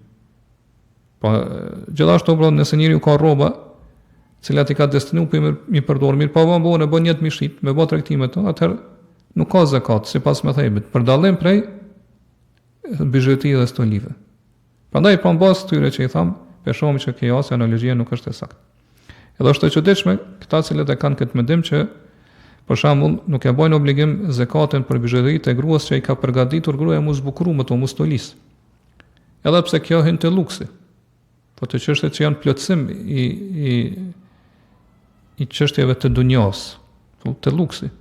Pa gjithashtu pra nëse njeriu ka rroba, cilat i ka destinu për mi përdorë, mirë pa bëhen e bën jetë mishit, me bë tregtime të, atëherë nuk ka zakat, sipas mëthebit, për dallim prej bizheti dhe stolive. Prandaj pa bazë këtyre që i tham, për shohim që kejasa analogjia nuk është e saktë. Edhe është e çuditshme këta cilët e kanë këtë mendim që për shembull nuk e bojnë obligim zakatin për bizhetitë e gruas që i ka përgatitur gruaja mos zbukuru me to mos stolis. Edhe pse kjo hyn te luksi. Po të çështjet që janë plotësim i çështjeve të dunjos, të luksi.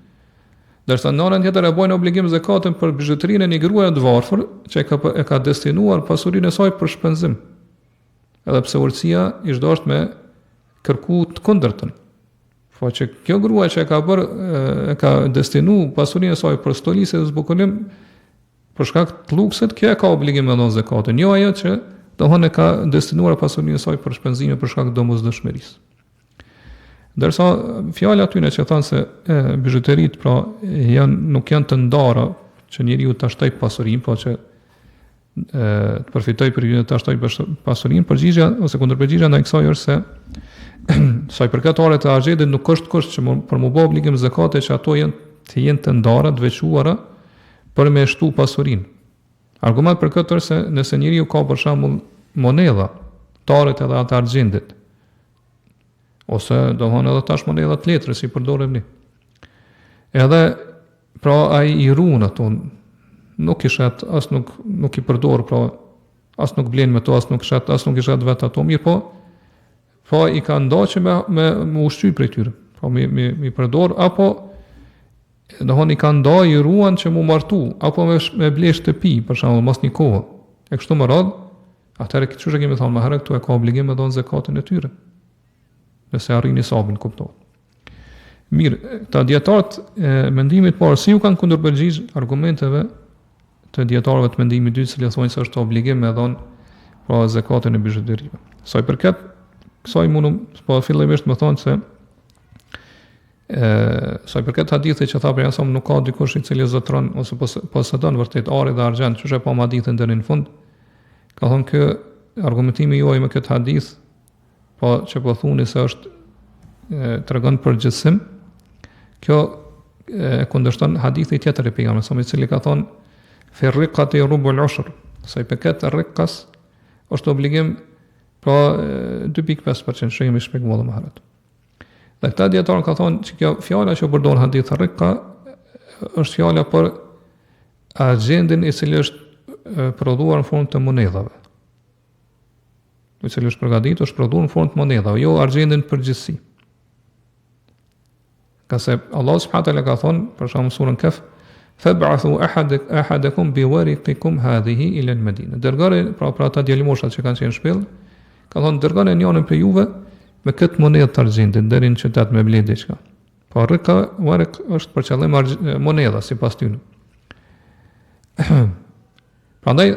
Dërsa në anën tjetër e bojnë obligim zakatin për bizhuterinë e një gruaje të varfër që e ka destinuar pasurinë e saj për shpenzim. Edhe pse urtësia i çdo është me kërku të kundërtën. Po që kjo gruaje që e ka destinuar pasurinë e saj për stolisë dhe zbukurim për shkak të luksit, kjo e ka obligim me dhënë zakatin, jo ajo që domthonë e ka destinuar pasurinë e saj për shpenzime për shkak të domosdoshmërisë. Dërsa fjala aty që thonë se bizhuteritë pra nuk janë të ndara që njeriu ta shtojë pasurinë, po që të përfitojë për hyrjen e ta shtojë pasurinë, përgjigja ose kundërpërgjigja ndaj kësaj është se sa i përket orëve të argjendit nuk është kusht që për mu bë obligim zakate që ato jenë të ndara, të veçuara për me shtu pasurinë. Argument për këtë është se nëse njeriu ka për shembull monedha, të orët edhe atë argjendit, ose dohon edhe tash monedha të letrës si përdorim ne. Edhe pra ai i ruan ato, nuk i shet, as nuk i përdor, pra as nuk blen me to, as nuk shet, as nuk i shet vetë ato, mirë po i ka ndaqë me ushqy prej tyre. Po mi përdor apo dohon i ka ndaj i ruan që mu martu, apo me ble shtëpi, për shembull, mos një kohë. E kështu më radh, atëherë çu që kemi thënë më herë, këtu e ka obligim me dhënë zakatin e tyre. Nëse arrin nisabin, kuptohet. Mirë, ta dietarët mendimit parë si u kanë kundërpërgjigj argumenteve të dietarëve të mendimit dytë, që thonë se është obligim me dhënë pra zakatin e bizhuterive. Sa i përket kësaj mundum, po fillimisht më thonë se sa i përket hadithit që tha për jasëm nuk ka dikush i cili zotron ose posedon vërtet ari dhe argjend, çuçi pa hadithin deri në fund, ka thonë kë argumentimi juaj me këtë hadith, po që po thuni se është tregon përgjithësim, kjo kundërshton hadithi tjetër e pejgamberit sa i cili ka thonë fi riqati rubul ushr, sa i përket riqas është obligim pra 2.5% që jemi shpjeguar më herët. Dhe këta dietar ka thonë që kjo fjala që përdor hadith riqa është fjala për argjendin i cili është prodhuar në formë të monedhave. I cili është përgatitur, është prodhuar në formë të monedhave, jo argjendin përgjithësi. Ka se Allah subhanahu wa taala ka thonë për shembull surën Kaf, fab'athu ahadakum biwariqikum hadhihi ila al-Madina. Dërgoni pra ata djalmoshat që kanë qenë shpellë, ka thonë dërgoni njërin për juve me këtë monedhë të argjendit deri në qytet me bledh diçka. Po warik është për qëllim monedha sipas tyre. Prandaj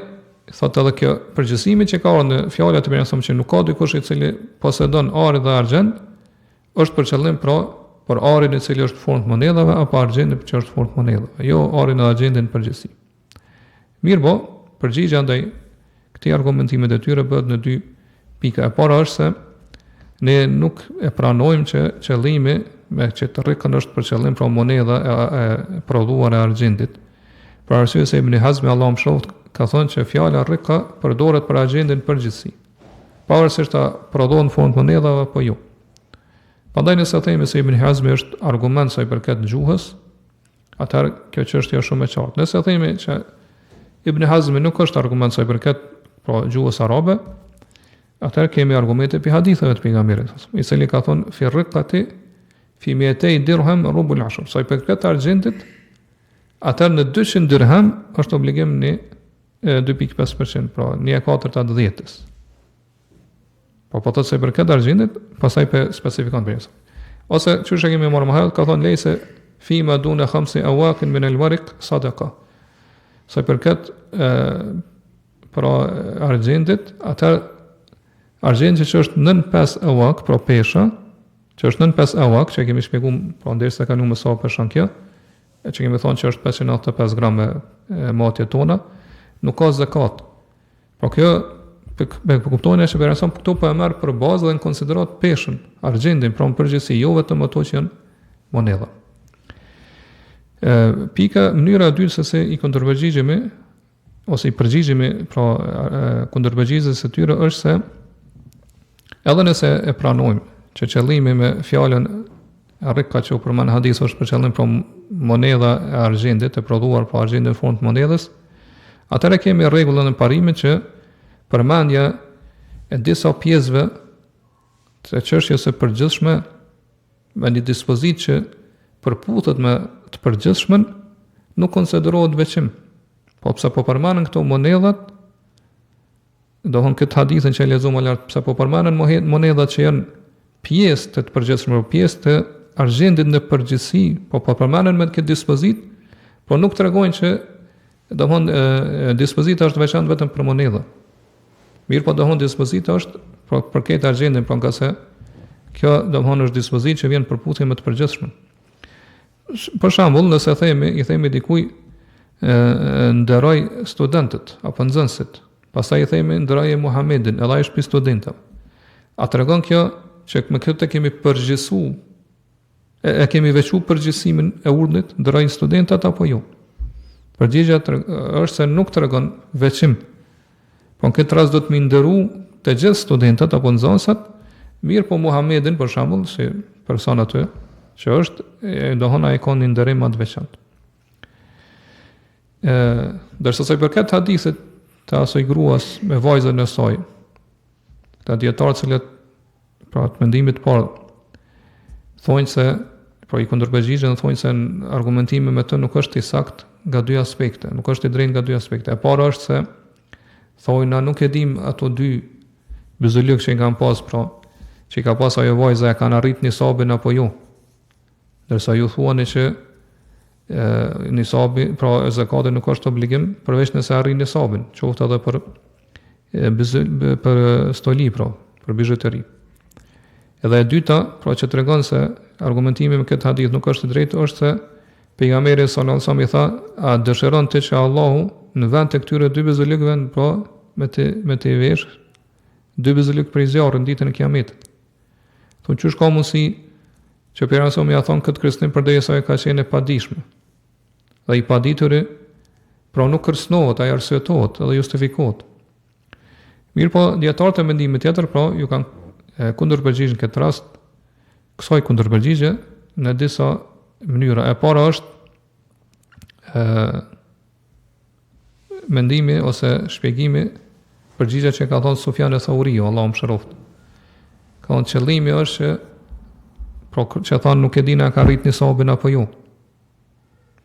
thotë edhe kjo përgjithësimi që ka në fjalët e përgjithshme që nuk ka dikush i cili posedon ari dhe argjend, është për qëllim pra për arin i cili është formë të monedhave apo argjendin që është formë të monedhave, jo arin e argjendin përgjithësi. Mirë, përgjigjja ndaj këtij argumentimit e tyre bëhet në dy pika. E para është se ne nuk e pranojmë që qëllimi me që të rikën është për qëllim pra monedha e prodhuar e argjendit. Për arsye se Ibn Hazmi Allahu mëshiroft ka thënë që fjala rika përdoret për argjendin përgjithësi. Pavarësisht ta prodhon në formë monedhave apo jo. Prandaj nëse themi se Ibn Hazmi është argument sa i përket gjuhës, atëherë kjo çështje është shumë e qartë. Nëse themi që Ibn Hazmi nuk është argument sa i përket pra gjuhës arabe, atëherë kemi argumente për haditheve të pejgamberit, i cili ka thonë fi riqati fi 200 dirham rubul ashr. Sa i përket argjendit, atëherë në 200 dirham është obligim në 2.5%, pra 1/4 të 10-s. Po të se përket argjendit, pastaj pe specifikon për njësë. Ose çuçi kemi marrë më herët, ka thonë lejse fi ma duna 5 awaqin min al-wariq sadaqa. Sa i përket pra argjendit, atëherë argjendi që është nën 5 awak, pra pesha, që është nën 5 awak, që kemi shpjeguar, pra ndërsa ka numër sa për shkak kjo, që kemi thënë që është 595 gram e matje tona, nuk ka zakat. Pra kjo me kuptojnë që për nësëm këto po e merr për bazë dhe në konsiderat peshën, argjendin, pra në përgjithësi, jo vetëm ato që janë monedha. Mënyra e dytë se i kundërpërgjigjemi ose i përgjigjemi pra kundërpërgjigjes së tyre është se edhe nëse e pranojmë që qëllimi me fjalën arrik ka që përmend hadith është për qëllim pra monedha e argjendit e prodhuar pa argjendin në formë të monedhës, atëherë kemi rregullën e parimit që përmendja e disa pjesëve të çështjes së përgjithshme me një dispozit që përputhet me të përgjithshmen nuk konsiderohet veçim. Po pse po përmenden këto monedhat, dohon këtë hadithën që e lexuam më lart, pse po përmenden monedhat që janë pjesë të përgjithshme, pjesë të argjendit në përgjithësi, po përmenden me këtë dispozit, po nuk tregojnë që dohon dispozita është veçantë vetëm për monedha. Mirë, po dohon dispozita është për këtë argjendin, pra nga se kjo dohon është dispozit që vjen përputhje me të përgjithshmen. Për shembull, nëse i themi dikujt nderoj studentët apo nxënësit, pastaj i themi nderoj Muhamedit, edhe ai është pi studentëve. A tregon kjo që me këtë kemi përgjithësu, e kemi veçuar përgjithësimin e urdhit nderoj studentët apo jo? Përgjigjja është se nuk tregon veçim. Po në këtë rast do të më nderu të gjithë studentët apo nxënësat, mirë po Muhamedin për shembull, si person aty që është, dohon ai ka një nderim më të veçantë. Dërsa sa i përket hadithit të asoj gruas me vajzën e saj, ta dietarët cilët pra të mendimit të parë thonë se pra i kundërpërgjigjen thonë se argumentimi me të nuk është i saktë nga dy aspekte, nuk është i drejtë nga dy aspekte. E para është se thonë na nuk e dim ato dy bizulyk që i kanë pas, pra që i ka pas ajo vajza e kanë arrit nisabin apo jo. Dërsa ju thuani që nisabi, pra zakati nuk është obligim përveç nëse arrin nisabin, qoftë edhe për stoli, pra, për bizhuteri. Edhe e dyta, pra që tregon se argumentimi me këtë hadith nuk është i drejtë, është se pejgamberi sallallahu alajhi wasallam i tha, a dëshiron ti që Allahu në vend të këtyre dy bizulykëve, pra me të vesh dy bizulyk për zjarrin ditën e Kiametit. Thonë çu ka mundsi që pejgamberi ja thon këtë kërcënim përderisa e ka qenë e padijshme. Dhe i padituri, pra nuk kërcënohet, ai arsyetohet dhe justifikohet. Mirë po, dietarët e mendimit tjetër, pra ju kanë kundërpërgjigjur në këtë rast, kësaj kundërpërgjigje në disa mënyra. E para është mendimi ose shpjegimi përgjigja që ka thonë Sufjan e Thauriu, Allahu mëshiroft. Ka thonë qëllimi është që thonë nuk e dina ka rrit nisabin apo jo.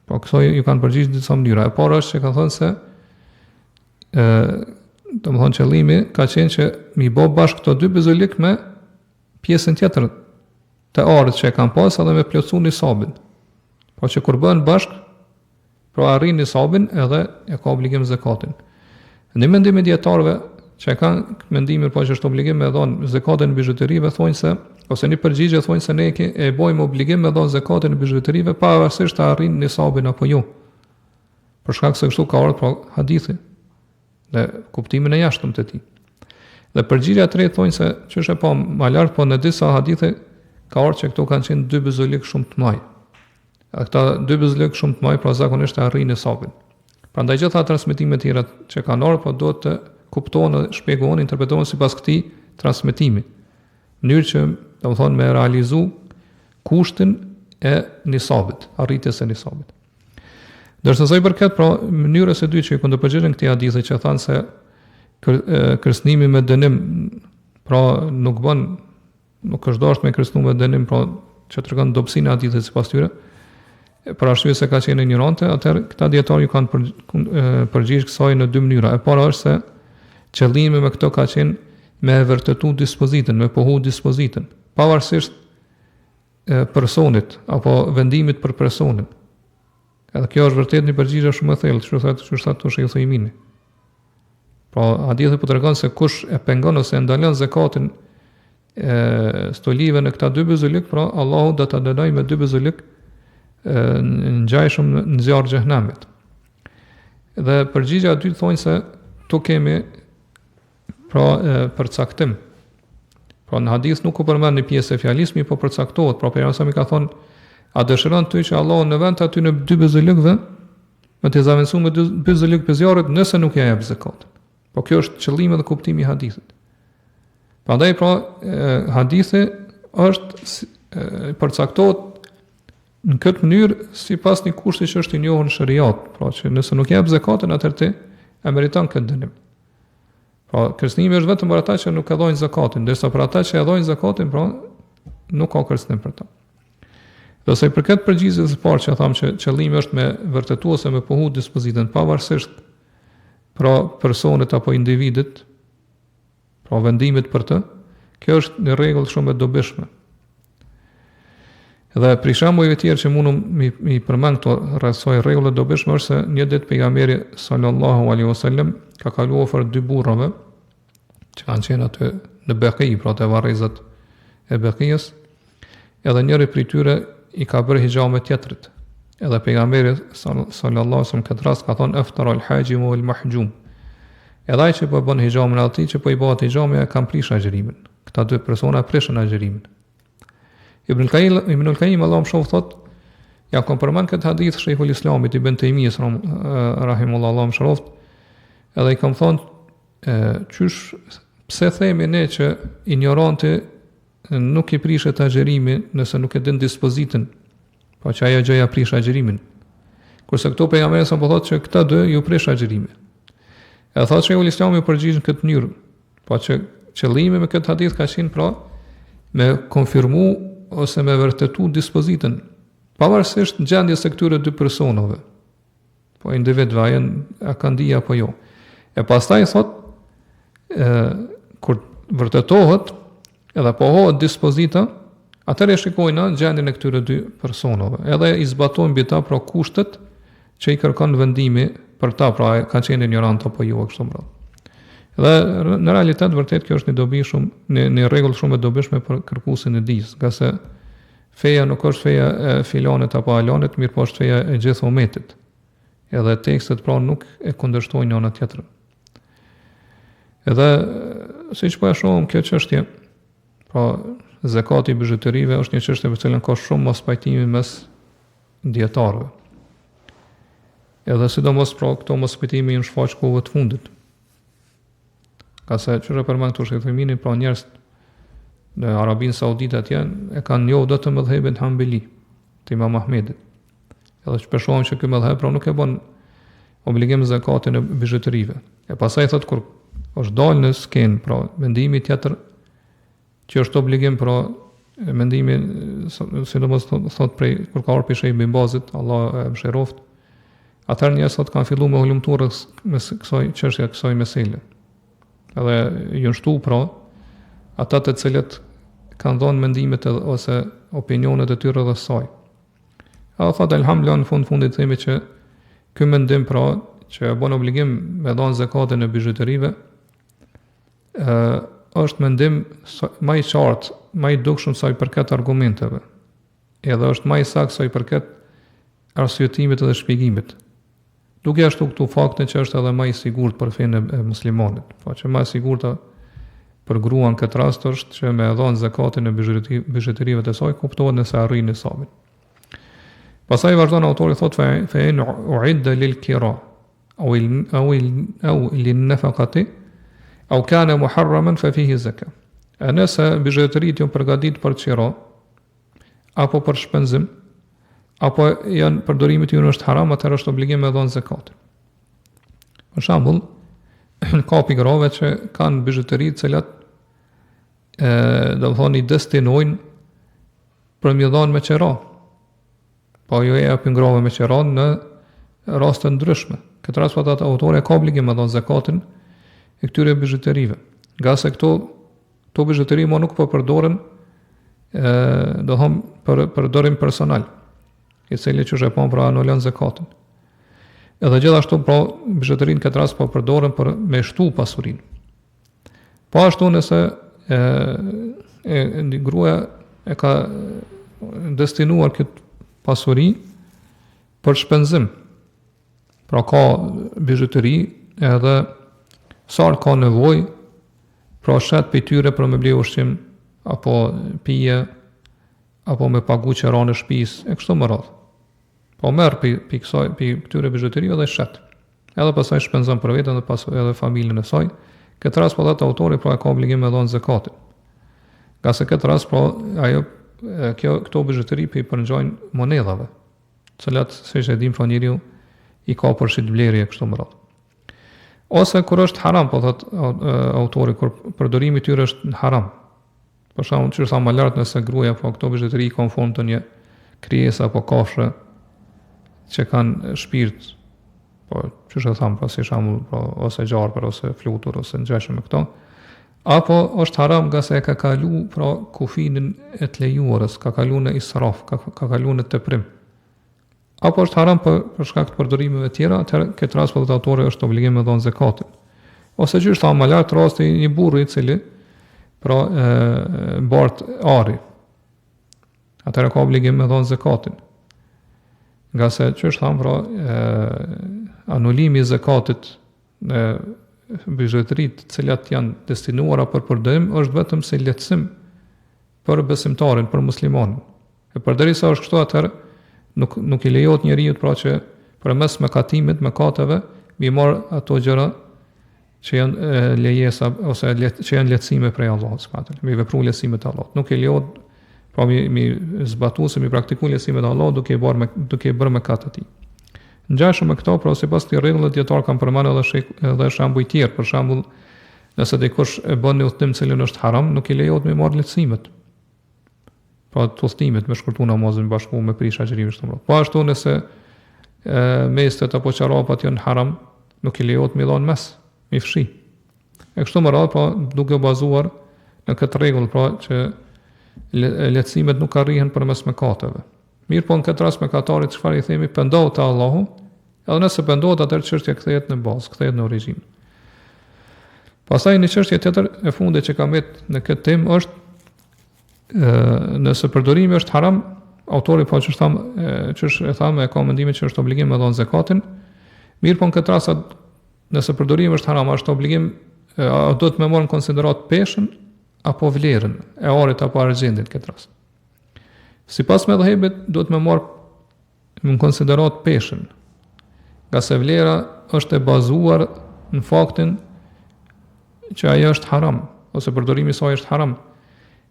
Po kësaj ju kanë përgjigjur në disa mënyra. E para është që ka thonë se domethënë qëllimi ka qenë që mi bë bashkë këto dy bizulik me pjesën tjetër të arrit që e kanë pas edhe me plotësu nisabin. Po që kur bëhen bashkë, pra arrin nisabin edhe e ka obligim zakatin. Në mendimin e dietarëve që kanë mendimin po që është obligim me dhon zakatin në bizhuterive, thonë se ose një përgjigje thonë se ne e bëjmë obligim me dhon zakatin në bizhuterive pavarësisht të arrin nisabin apo jo. Për shkak se kështu ka ardhur pra hadithi dhe kuptimin e jashtëm të tij. Dhe përgjigjja e tretë thonë se ç'është po më lart, po në disa hadithe ka ardhur që këto kanë qenë dy bizulik shumë të mëdha. Këta dy bizulik shumë të mëdha pra zakonisht arrin nisabin. Prandaj gjitha transmetimet tjera që kanë ardhur po duhet të kuptohen dhe shpjegohen, interpretohen sipas këtij transmetimi. Në mënyrë që domethënë me realizu kushtin e nisabit, arritjes së nisabit. Ndërsa sa i përket pra mënyrës së dytë që i kundërpërgjigjen këtij hadithi që thanë se kërcënimi me dënim pra nuk është dashur me kërcënu me dënim, pra që tregon dobësinë e hadithit sipas tyre, për arsye se ka qenë ignorante, atëherë këta dietarë ju kanë përgjigjur kësaj në dy mënyra. E para është se qëllimi me këto ka qenë me vërtetu dispozitën, me pohu dispozitën, pavarësisht personit apo vendimit për personin. Edhe kjo është vërtet një përgjigje shumë e thellë, çu thotë Sheikh Uthaymini. Pra hadithi po tregon se kush e pengon ose e ndalon zakatin stolive në këta dy bezulik, pra Allahu do ta dënoj me dy bezulik në ngjajshëm në zjarr xhehenamit. Dhe përgjigja e dytë thonë se tu kemi përcaktim. Pra në hadith nuk u përmend në pjesë e fjalismi, po përcaktohet. Pra pejgamberi ka thonë, a dëshiron ty që Allahu në vend aty në dy bezulikëve me të zaventsuar me dy bezulik për zjarrit nëse nuk ja jep zakatin. Po kjo është qëllimi dhe kuptimi i hadithit. Prandaj hadithi është përcaktohet në këtë mënyrë sipas një kushti që është i njohur në shariat, pra që nëse nuk jep zakatin atëherë ti e meriton këtë dënim. Pra kërcënimi është vetëm për ata që nuk e dhojnë zakatin, ndërsa për ata që e dhojnë zakatin, pra nuk ka kërcënim për ta. Dhe sa i përket përgjigjes së parë që thamë që qëllimi është me vërtetuar ose me pohu dispozitën pavarësisht pra personit apo individit, pra vendimit për të, kjo është një rregull shumë e dobishme. Dhe për shembujve tjerë që mundum mi përmend këto rreth kësaj rregulle dobishme është se një ditë pejgamberi sallallahu alaihi wasallam ka kaluar për dy burrave që kanë qenë aty në Beqi, pra te varrezat e Beqis, edhe njëri prej tyre i ka bërë hijame tjetrit. Edhe pejgamberi sallallahu alaihi wasallam këtë rast ka thonë aftara al-hajim wal mahjum. Edhe ai që po bën hijamin atij që po i bëhet hijami e kanë prish agjërimin. Këta dy persona prishën agjërimin. Ibn al-Qayyim Allahu më shoh thot, ja kam përmend këtë hadith Sheikhul Islamit Ibn Taymiyes rahimullahu Allahu më shroft, edhe i kam thonë qysh pse themi ne që ignoranti nuk i prishet agjërimi nëse nuk e din dispozitën, pa që ajo gjëja prish agjërimin. Kurse këto pejgamberi sa po thotë që këta dy ju prish agjërimin. Edhe thotë Sheikhul Islami përgjigj në këtë mënyrë, pa që qëllimi me këtë hadith ka qenë pra me konfirmu ose me vërtetu dispozitën, pavarësisht gjendjes së këtyre dy personave, po individëve a kanë dija apo jo. E pastaj thotë kur vërtetohet edhe pohohet dispozita, atëherë shikojnë gjendjen e këtyre dy personave, edhe i zbatojnë mbi ta pra kushtet që i kërkon vendimi për ta, pra ka qenë ignorant apo jo kështu më radh. Dhe në realitet vërtet kjo është një dobi shumë, një rregull shumë e dobishme për kërkuesin e dijes, nga se feja nuk është feja e filanit apo alanit, mirë po është feja e gjithë umetit. Edhe tekstet pra nuk e kundërshtojnë njëra tjetrën. Edhe siç po e shohim kjo çështje, pra zakati i bizhuterive është një çështje për cilën ka shumë mos pajtimi mes dietarëve. Edhe sidomos pra këto mos pajtimi në shfaq kohëve të fundit. Ka se që përmend këtu Sheikhul Themini, pra njerëz në Arabinë Saudite atje e kanë njohur vetëm mëdhëbin Hanbeli të Imam Ahmedit. Edhe që shohim që ky mëdhëb pra nuk e bën obligim zakatin e bizhuterive. E pastaj thotë kur është dalë në skenë, pra mendimi tjetër që është obligim, pra mendimi sidomos thot prej kur ka ardhur peshë Ibn Bazit, Allah e mëshiroft, atëherë njerëzit sot kanë filluar me hulumturë me kësaj çështje, kësaj mesele. Edhe ju nshtu pra ata të cilët kanë dhënë mendimet ose opinionet e tyre rreth saj. Edhe thot elhamdullah në fundit themi që ky mendim pra që e bën obligim me dhënë zakatin e bizhuterive është mendim më i qartë, më i dukshëm sa i përket argumenteve. Edhe është më i saktë sa i përket arsyetimit dhe shpjegimit. Duke ashtu këtu faktin që është edhe më i sigurt për fenë e muslimanit. Po që më i sigurta për gruan këtë rast është që me dhënë zakatin e bizhuterive të saj kuptohet nëse arrin nisabin. Pastaj vazhdon autori thotë fa in u'idda lil kira aw lin nafaqati aw kana muharraman fa fihi zakat. Nëse bizhuteritë janë përgatitur për qira apo për shpenzim, apo janë përdorimit ju është haram, atëherë është obligim me dhënë zakat. Për shembull, ka pigrave që kanë bizhuteri të cilat do të thonë i destinojnë për mi dhënë me qira. Po ju e japin grave me qira në raste ndryshme. Këtë rast patat autori ka obligim me dhënë zakatin e këtyre bizhuterive. Nga se këto bizhuteri më nuk po përdoren do të thonë për përdorim personal, i cili që shepon pra anulon zakatin. Edhe gjithashtu pra bizhuterinë këtë rast po përdoren për me shtu pasurinë. Po ashtu nëse një gruaja e ka destinuar këtë pasuri për shpenzim. Pra ka bizhuteri edhe sa ka nevojë, pra shet për tyre për me ble ushqim, apo pije, apo me pagu qëra në shtëpis, e kështu më radhë. Po merr për këtyre bizhuterive dhe shet. Edhe pastaj shpenzon për veten edhe familjen e saj. Këtë rast po thotë autori pra ka obligim me dhënë zakatin. Nga se këtë rast pra këto bizhuteri i përngjajnë monedhave, të cilat siç e dim pra njeriu i ka përshit vlerë e kështu më radhë. Ose kur është haram, po thot autori, kur përdorimi i tyre është haram. Për shembull, çu sa më lart nëse gruaja po këto bizhuteri kanë formë të një krijesë apo kafshë që kanë shpirt, po çu e tham, pra si shembull, po ose gjarpër ose flutur ose ngjashëm me këto, apo është haram nga se e ka kalu pra kufinin e të lejuarës, ka kalu në israf, ka kalu në teprim. Apo është haram për shkak të përdorimeve tjera, atëherë këtë rast për autori është obligim me dhënë zakatin. Ose që është më lart rasti një burri i cili pra bart ari. Atëherë ka obligim me dhënë zakatin. Nga se që është pra anulimi i zakatit në bizhuteritë të cilat janë destinuara për përdorim është vetëm si lehtësim për besimtarin, për muslimanin. E përderisa është kështu, atëherë nuk i lejohet njeriu pra që përmes mëkatimit, mëkateve, mi marr ato gjëra që janë lejesa ose që janë lehtësime prej Allahut subhanahu wa taala, mi vepru lehtësimet e Allahut. Nuk i lejohet pra mi zbatu se mi praktiku lehtësimet e Allahut duke bërë mëkat të tij. Ngjashëm me këto, pra sipas këtij rregullë dietar kanë përmendur edhe shembuj tjerë, për shembull, nëse dikush e bën një udhtim i cili është haram, nuk i lejohet me marr lehtësimet. Pra të udhtimit me shkurtu namazin bashku me prish agjërimin çdo mëro. Po ashtu nëse mestet apo çarrapat janë haram, nuk i lejohet me dhon mes, me fshi. E kështu më radh, pra duke u bazuar në këtë rregull, pra që lehtësimet nuk arrihen përmes mëkateve. Mirë, po në këtë rast mëkatarit çfarë i themi, pendohet te Allahu, edhe nëse pendohet atëherë çështja kthehet në bazë, kthehet në origjinë. Pastaj një çështje tjetër e fundit që kam në këtë temë është nëse përdorimi është haram, autori po që e thamë e ka mendimin që është obligim me dhënë zakatin. Mirë, po në këtë rast nëse përdorimi është haram, është obligim do të më marrë në konsiderat peshën apo vlerën e arit apo argjendit këtë rast. Sipas mëdhëbit do të më marrë në konsiderat peshën, nga se vlera është e bazuar në faktin që ajo është haram ose përdorimi i saj është haram.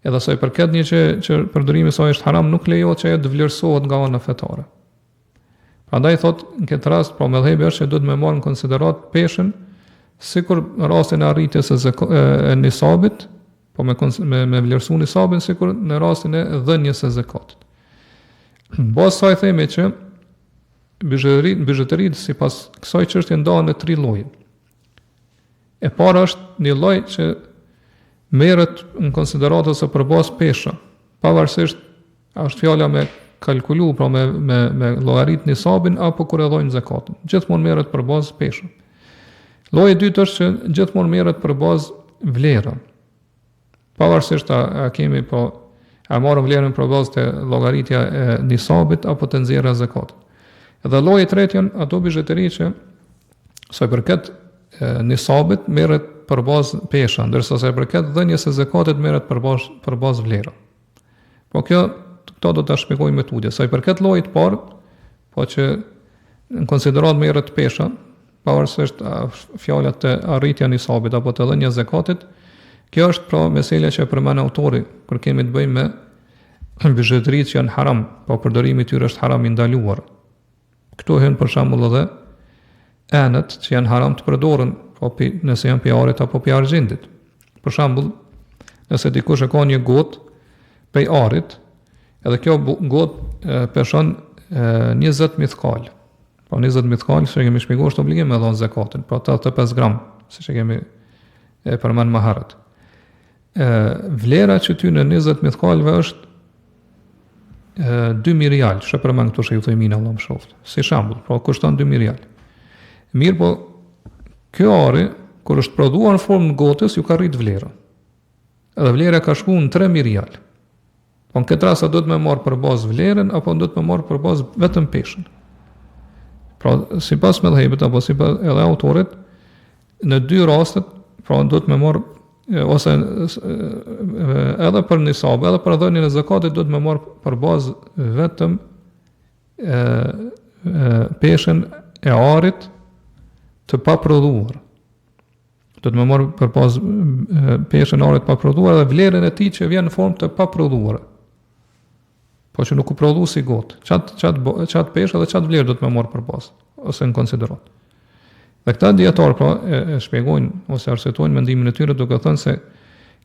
Edhe sa i përket një që përdorimi i saj është haram, nuk lejohet që ajo të vlerësohet nga ana fetare. Prandaj thotë në këtë rast, pra mëdhëbi është që duhet më marrë në konsiderat peshën, sikur në rastin e arritjes e nisabit, po me vlerësu nisabin, sikur në rastin e dhënjes së zakatit. Bazë sa i themi që bizhuteritë sipas kësaj çështje ndahen në 3 lloje. E para është një lloj që merret në konsiderat ose për bazë pesha, pavarësisht a është fjala me kalkulu, pra me llogarit nisabin apo kur e dhojnë zakatin. Gjithmonë merret për bazë pesha. Lloji i dytë është që gjithmonë merret për bazë vlera. Pavarësisht a kemi a marrëm vlerën për bazë të llogaritja e nisabit apo të nxjerrja e zakatit. Dhe lloji i tretë janë ato bizhuteri që sa i përket nisabit merret për bazë pesha, ndërsa sa i përket dhënies së zakatit merret për bazë vlera. Po këto do ta shpjegoj me tutje. Sa i përket llojit të parë, po që në konsiderat merret pesha, pavarësisht fjalat të arritja nisabit apo të dhënia e zakatit, kjo është pra mesela që e përmend autori kur kemi të bëjmë me bizhuteritë që janë haram, po përdorimi i tyre është haram i ndaluar. Këtu hyn për shembull edhe enët që janë haram të përdoren, po nëse janë pjarit apo pjargjendit. Për shembull, nëse dikush e ka një gotë prej arit, edhe kjo gotë peshon 20 mithkal. Po 20 mithkal, që kemi shpjeguar, është obligim me dhënë zakatin, po 85 gram, siç e kemi përmend më herët. Vlera që ty në 20 mithkalve është 2000 rial, që përmend këtu Sheikh Uthaymeen, Allah më shoft. Si shembull, po kushton 2000 rial. Mirë po, kjo ari, kur është prodhuar në formë gotës, ju ka rrit vlera. Edhe vlera ka shku në 3.000 rial. Po në këtë rast a do të me marë për bazë vlerën, apo do të me marë për bazë vetëm peshën. Pra, si pas me dhejbet, apo si pas edhe autorit, në 2 rastet, pra do të me marë, ose edhe për nisab, edhe për dhënien e zakatit, do të me marë për bazë vetëm peshën e arit të pa prodhuar. Do të me marë për bazë peshën e arit pa prodhuar dhe vlerën e tij që vjen në formë të pa prodhuar. Po që nuk u prodhu si gotë. Qatë peshë dhe qatë vlerë do të me marë për bazë, ose në konsiderat. Dhe këta dietarë pra e shpjegojnë ose arsytojnë mendimin e tyre duke thënë se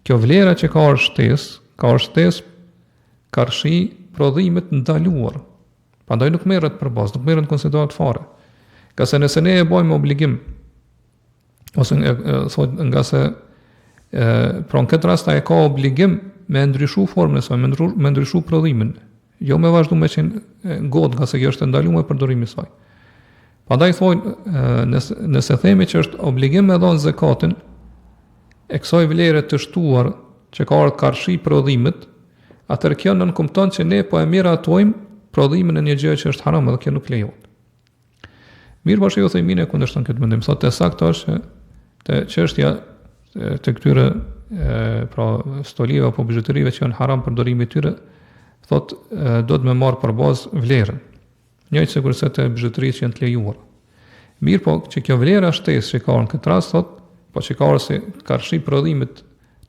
kjo vlera që ka shtesë karshi prodhimit ndaluar. Prandaj nuk merret për bazë, nuk merret në konsiderat fare. Ka se nëse ne e bëjmë obligim ose thotë nga se pra në këtë rast ai ka obligim me ndryshu formën e saj, me ndryshu prodhimin, jo me vazhdu me qenë gotë, nga se kjo është ndaluar përdorimi i saj. Prandaj thonë, nëse themi që është obligim me dhënë zakatin e kësaj vlere të shtuar që ka ardhur karshi prodhimit, atëherë kjo nënkupton që ne po e miratojmë prodhimin e një gjëje që është haram dhe kjo nuk lejohet. Mirë po shiju themin e kundërshton këtë mendim, thotë e saktë është te çështja të këtyre pra stolive apo bizhuterive që janë haram përdorimi i tyre, thotë do të më marr për bazë vlerën. Njëjtë sigurisht se të bizhuteritë që janë të lejuara. Mirë po që kjo vlera shtesë që ka në këtë rast, thotë, po që ka si karshi prodhimit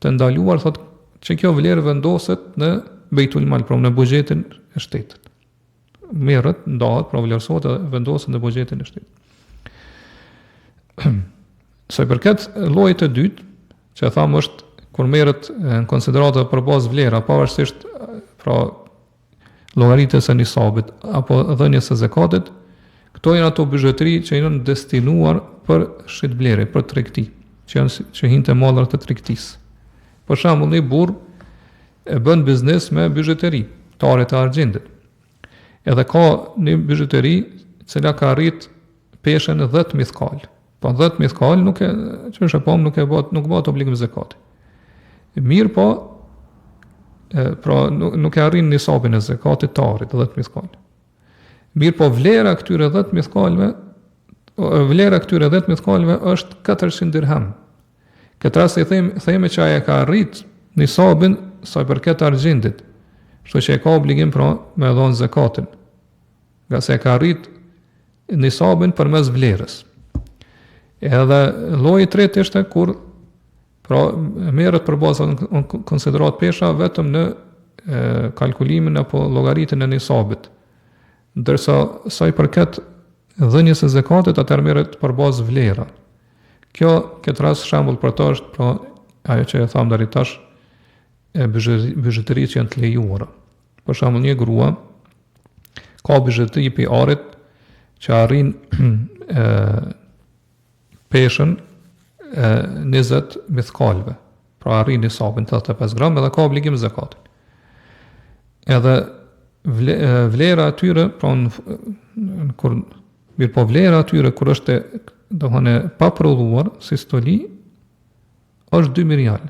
të ndaluar, thotë që kjo vlerë vendoset në Beitul Mal, pra në buxhetin e shtetit. Merret, ndahet, pra vlerësohet dhe vendoset në buxhetin e shtetit. Sa i përket llojit të dytë, që e thamë është kur merret në konsiderata për bazë vlera, pavarësisht pra llogaritës së nisabit apo dhënies së zakatit, këto janë ato bizhueteri që janë destinuar për shitblerje, për tregti, që hinte mallra të tregtisë. Për shembull, një burr e bën biznes me bizhueteri, tare të argjendit. Edhe ka një bizhueteri e cila ka arrit peshën 10 mithkal. Po 10 mithkal nuk bëhet obligim zakati. Mirë po, pra nuk e arrin nisabin e zakatit të arit 10 mithkal. Mirë po vlera këtyre 10 mithkalve është 400 dirham. Këtë rast i themi që aja ka arrit nisabin sa i përket argjendit, kështu që e ka obligim pra me dhënë zakatin, nga se e ka arrit nisabin përmes vlerës. Edhe lloji i tretë ishte kur pra merret për bazë në konsiderat pesha vetëm në kalkulimin apo llogaritën e nisabit. Ndërsa sa i përket dhënies së zakatit, atëherë merret për bazë vlera. Kjo këtë rast shembull për to është pra ajo që e tham deri tash e bizhuteritë që janë të lejuara. Për shembull një grua ka bizhuteri pi arit që arrin peshën 20 mithkalve, pra arrin nisabin 85 gram edhe ka obligim zakatin. Edhe vlera atyre, pra vlera atyre kur është pa prodhuar si stoli është 2.000 rial.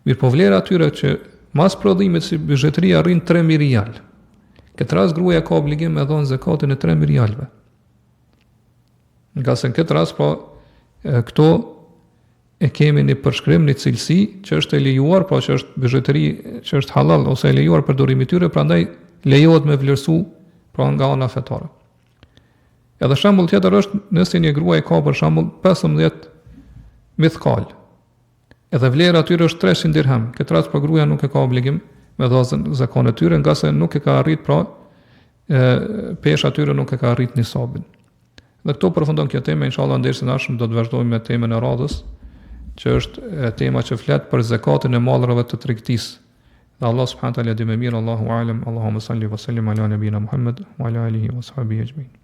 Mirë po vlera atyre që mas prodhimit si bizhueteri arrin 3.000 rial. Këtë rast gruaja ka obligim me dhënë zakatin e 3.000 rialve. Nga se në këtë rast këto e kemi një përshkrim, një cilësi që është e lejuar, pra që është bizhueteri që është halal ose e lejuar për dorimin e tyre, prandaj lejohet me vlerësu pra nga ana fetare. Edhe shembull tjetër është nëse një gruaj ka për shembull 15 mithkal. Edhe vlera atyre është 300 dirham. Këtë rast për gruaja nuk e ka obligim me dhënë zakatin e tyre, nga se nuk e ka arrit pra pesha atyre nuk e ka arrit nisabin. Dhe këto përfundon kjo temë, inshallah ndersën e ardhshëm do të vazhdojmë me temën e radhës, që është tema që flet për zakatin e mallrave të tregtisë. Dhe Allah subhanahu wa taala di më mirë, Allahu alem, Allahumma salli wa sallim ala nabina Muhammad wa ala alihi wa sahbihi ajma'in.